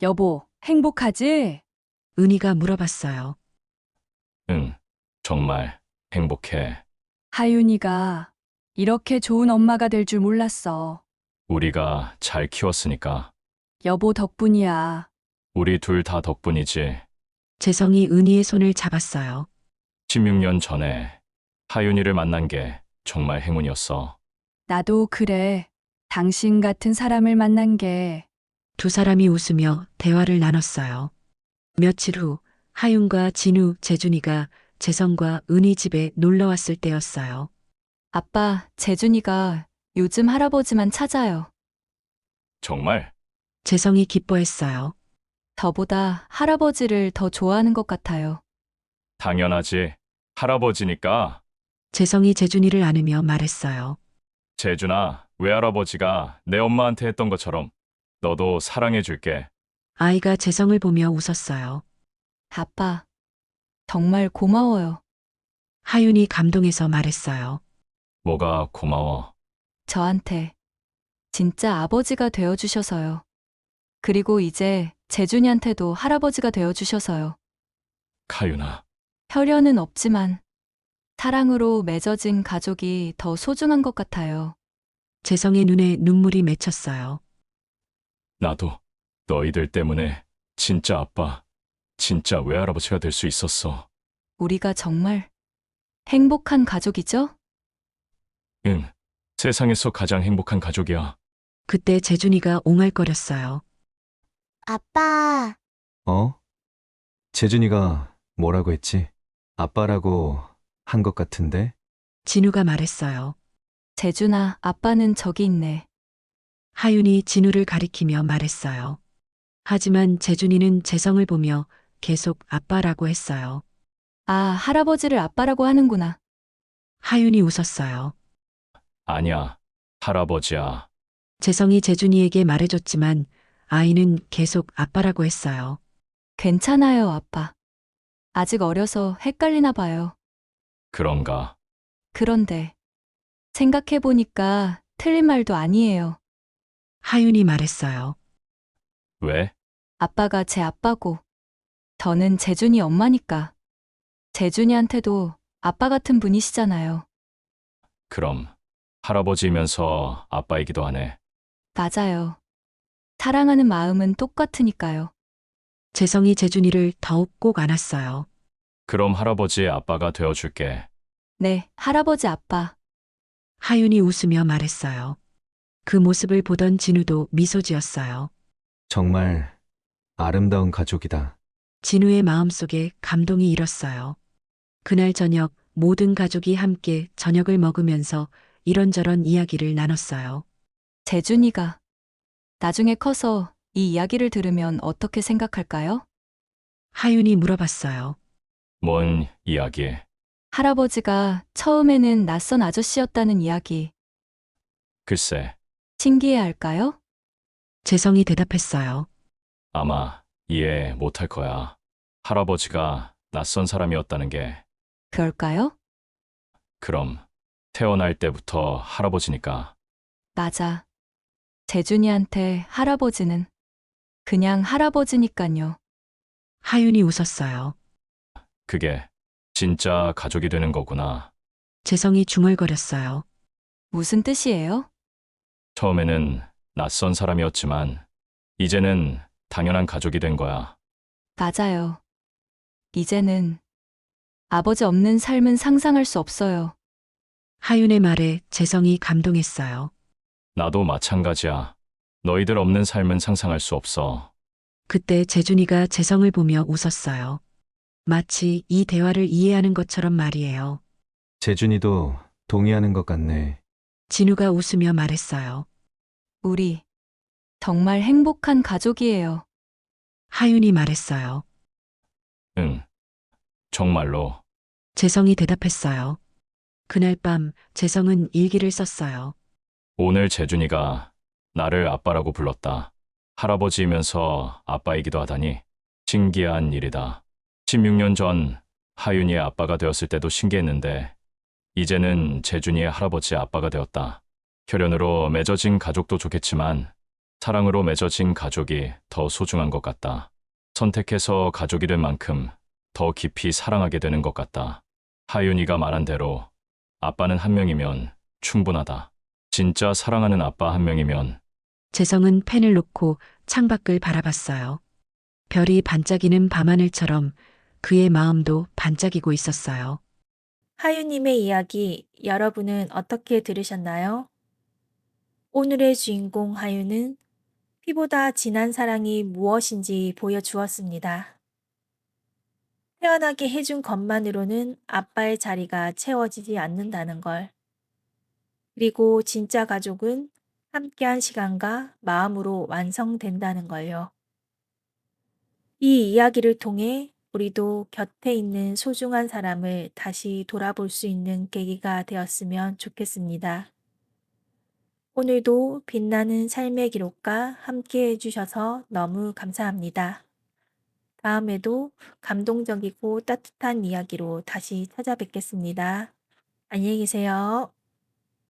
여보, 행복하지? 은희가 물어봤어요. 응, 정말 행복해. 하윤이가 이렇게 좋은 엄마가 될 줄 몰랐어. 우리가 잘 키웠으니까. 여보 덕분이야. 우리 둘 다 덕분이지. 재성이 은희의 손을 잡았어요. 16년 전에 하윤이를 만난 게 정말 행운이었어. 나도 그래. 당신 같은 사람을 만난 게. 두 사람이 웃으며 대화를 나눴어요. 며칠 후 하윤과 진우, 재준이가 재성과 은희 집에 놀러 왔을 때였어요. 아빠, 재준이가 요즘 할아버지만 찾아요. 정말? 재성이 기뻐했어요. 저보다 할아버지를 더 좋아하는 것 같아요. 당연하지. 할아버지니까. 재성이 재준이를 안으며 말했어요. 재준아, 외할아버지가 내 엄마한테 했던 것처럼 너도 사랑해줄게. 아이가 재성을 보며 웃었어요. 아빠, 정말 고마워요. 하윤이 감동해서 말했어요. 뭐가 고마워. 저한테 진짜 아버지가 되어주셔서요. 그리고 이제 재준이한테도 할아버지가 되어주셔서요. 가윤아, 혈연은 없지만 사랑으로 맺어진 가족이 더 소중한 것 같아요. 재성의 눈에 눈물이 맺혔어요. 나도 너희들 때문에 진짜 아빠, 진짜 외할아버지가 될 수 있었어. 우리가 정말 행복한 가족이죠? 응, 세상에서 가장 행복한 가족이야. 그때 재준이가 옹알거렸어요. 아빠, 어? 재준이가 뭐라고 했지? 아빠라고 한 것 같은데? 진우가 말했어요. 재준아, 아빠는 저기 있네. 하윤이 진우를 가리키며 말했어요. 하지만 재준이는 재성을 보며 계속 아빠라고 했어요. 아, 할아버지를 아빠라고 하는구나. 하윤이 웃었어요. 아니야, 할아버지야. 재성이 재준이에게 말해줬지만 아이는 계속 아빠라고 했어요. 괜찮아요, 아빠. 아직 어려서 헷갈리나 봐요. 그런가. 그런데 생각해보니까 틀린 말도 아니에요. 하윤이 말했어요. 왜? 아빠가 제 아빠고 저는 재준이 엄마니까. 재준이한테도 아빠 같은 분이시잖아요. 그럼 할아버지이면서 아빠이기도 하네. 맞아요. 사랑하는 마음은 똑같으니까요. 재성이 재준이를 더욱 꼭 안았어요. 그럼 할아버지의 아빠가 되어줄게. 네, 할아버지 아빠. 하윤이 웃으며 말했어요. 그 모습을 보던 진우도 미소 지었어요. 정말 아름다운 가족이다. 진우의 마음속에 감동이 일었어요. 그날 저녁 모든 가족이 함께 저녁을 먹으면서 이런저런 이야기를 나눴어요. 재준이가 나중에 커서 이 이야기를 들으면 어떻게 생각할까요? 하윤이 물어봤어요. 뭔 이야기? 할아버지가 처음에는 낯선 아저씨였다는 이야기. 글쎄, 신기해할까요? 재성이 대답했어요. 아마 이해 못할 거야. 할아버지가 낯선 사람이었다는 게. 그럴까요? 그럼 태어날 때부터 할아버지니까. 맞아. 재준이한테 할아버지는 그냥 할아버지니깐요. 하윤이 웃었어요. 그게 진짜 가족이 되는 거구나. 재성이 중얼거렸어요. 무슨 뜻이에요? 처음에는 낯선 사람이었지만 이제는 당연한 가족이 된 거야. 맞아요. 이제는 아버지 없는 삶은 상상할 수 없어요. 하윤의 말에 재성이 감동했어요. 나도 마찬가지야. 너희들 없는 삶은 상상할 수 없어. 그때 재준이가 재성을 보며 웃었어요. 마치 이 대화를 이해하는 것처럼 말이에요. 재준이도 동의하는 것 같네. 진우가 웃으며 말했어요. 우리 정말 행복한 가족이에요. 하윤이 말했어요. 응. 정말로. 재성이 대답했어요. 그날 밤 재성은 일기를 썼어요. 오늘 재준이가 나를 아빠라고 불렀다. 할아버지이면서 아빠이기도 하다니 신기한 일이다. 16년 전 하윤이의 아빠가 되었을 때도 신기했는데 이제는 재준이의 할아버지의 아빠가 되었다. 혈연으로 맺어진 가족도 좋겠지만 사랑으로 맺어진 가족이 더 소중한 것 같다. 선택해서 가족이 된 만큼 더 깊이 사랑하게 되는 것 같다. 하윤이가 말한 대로 아빠는 한 명이면 충분하다. 진짜 사랑하는 아빠 한 명이면. 재성은 펜을 놓고 창밖을 바라봤어요. 별이 반짝이는 밤하늘처럼 그의 마음도 반짝이고 있었어요. 하유님의 이야기 여러분은 어떻게 들으셨나요? 오늘의 주인공 하유는 피보다 진한 사랑이 무엇인지 보여주었습니다. 태어나게 해준 것만으로는 아빠의 자리가 채워지지 않는다는 걸. 그리고 진짜 가족은 함께한 시간과 마음으로 완성된다는 걸요. 이 이야기를 통해 우리도 곁에 있는 소중한 사람을 다시 돌아볼 수 있는 계기가 되었으면 좋겠습니다. 오늘도 빛나는 삶의 기록과 함께 해주셔서 너무 감사합니다. 다음에도 감동적이고 따뜻한 이야기로 다시 찾아뵙겠습니다. 안녕히 계세요.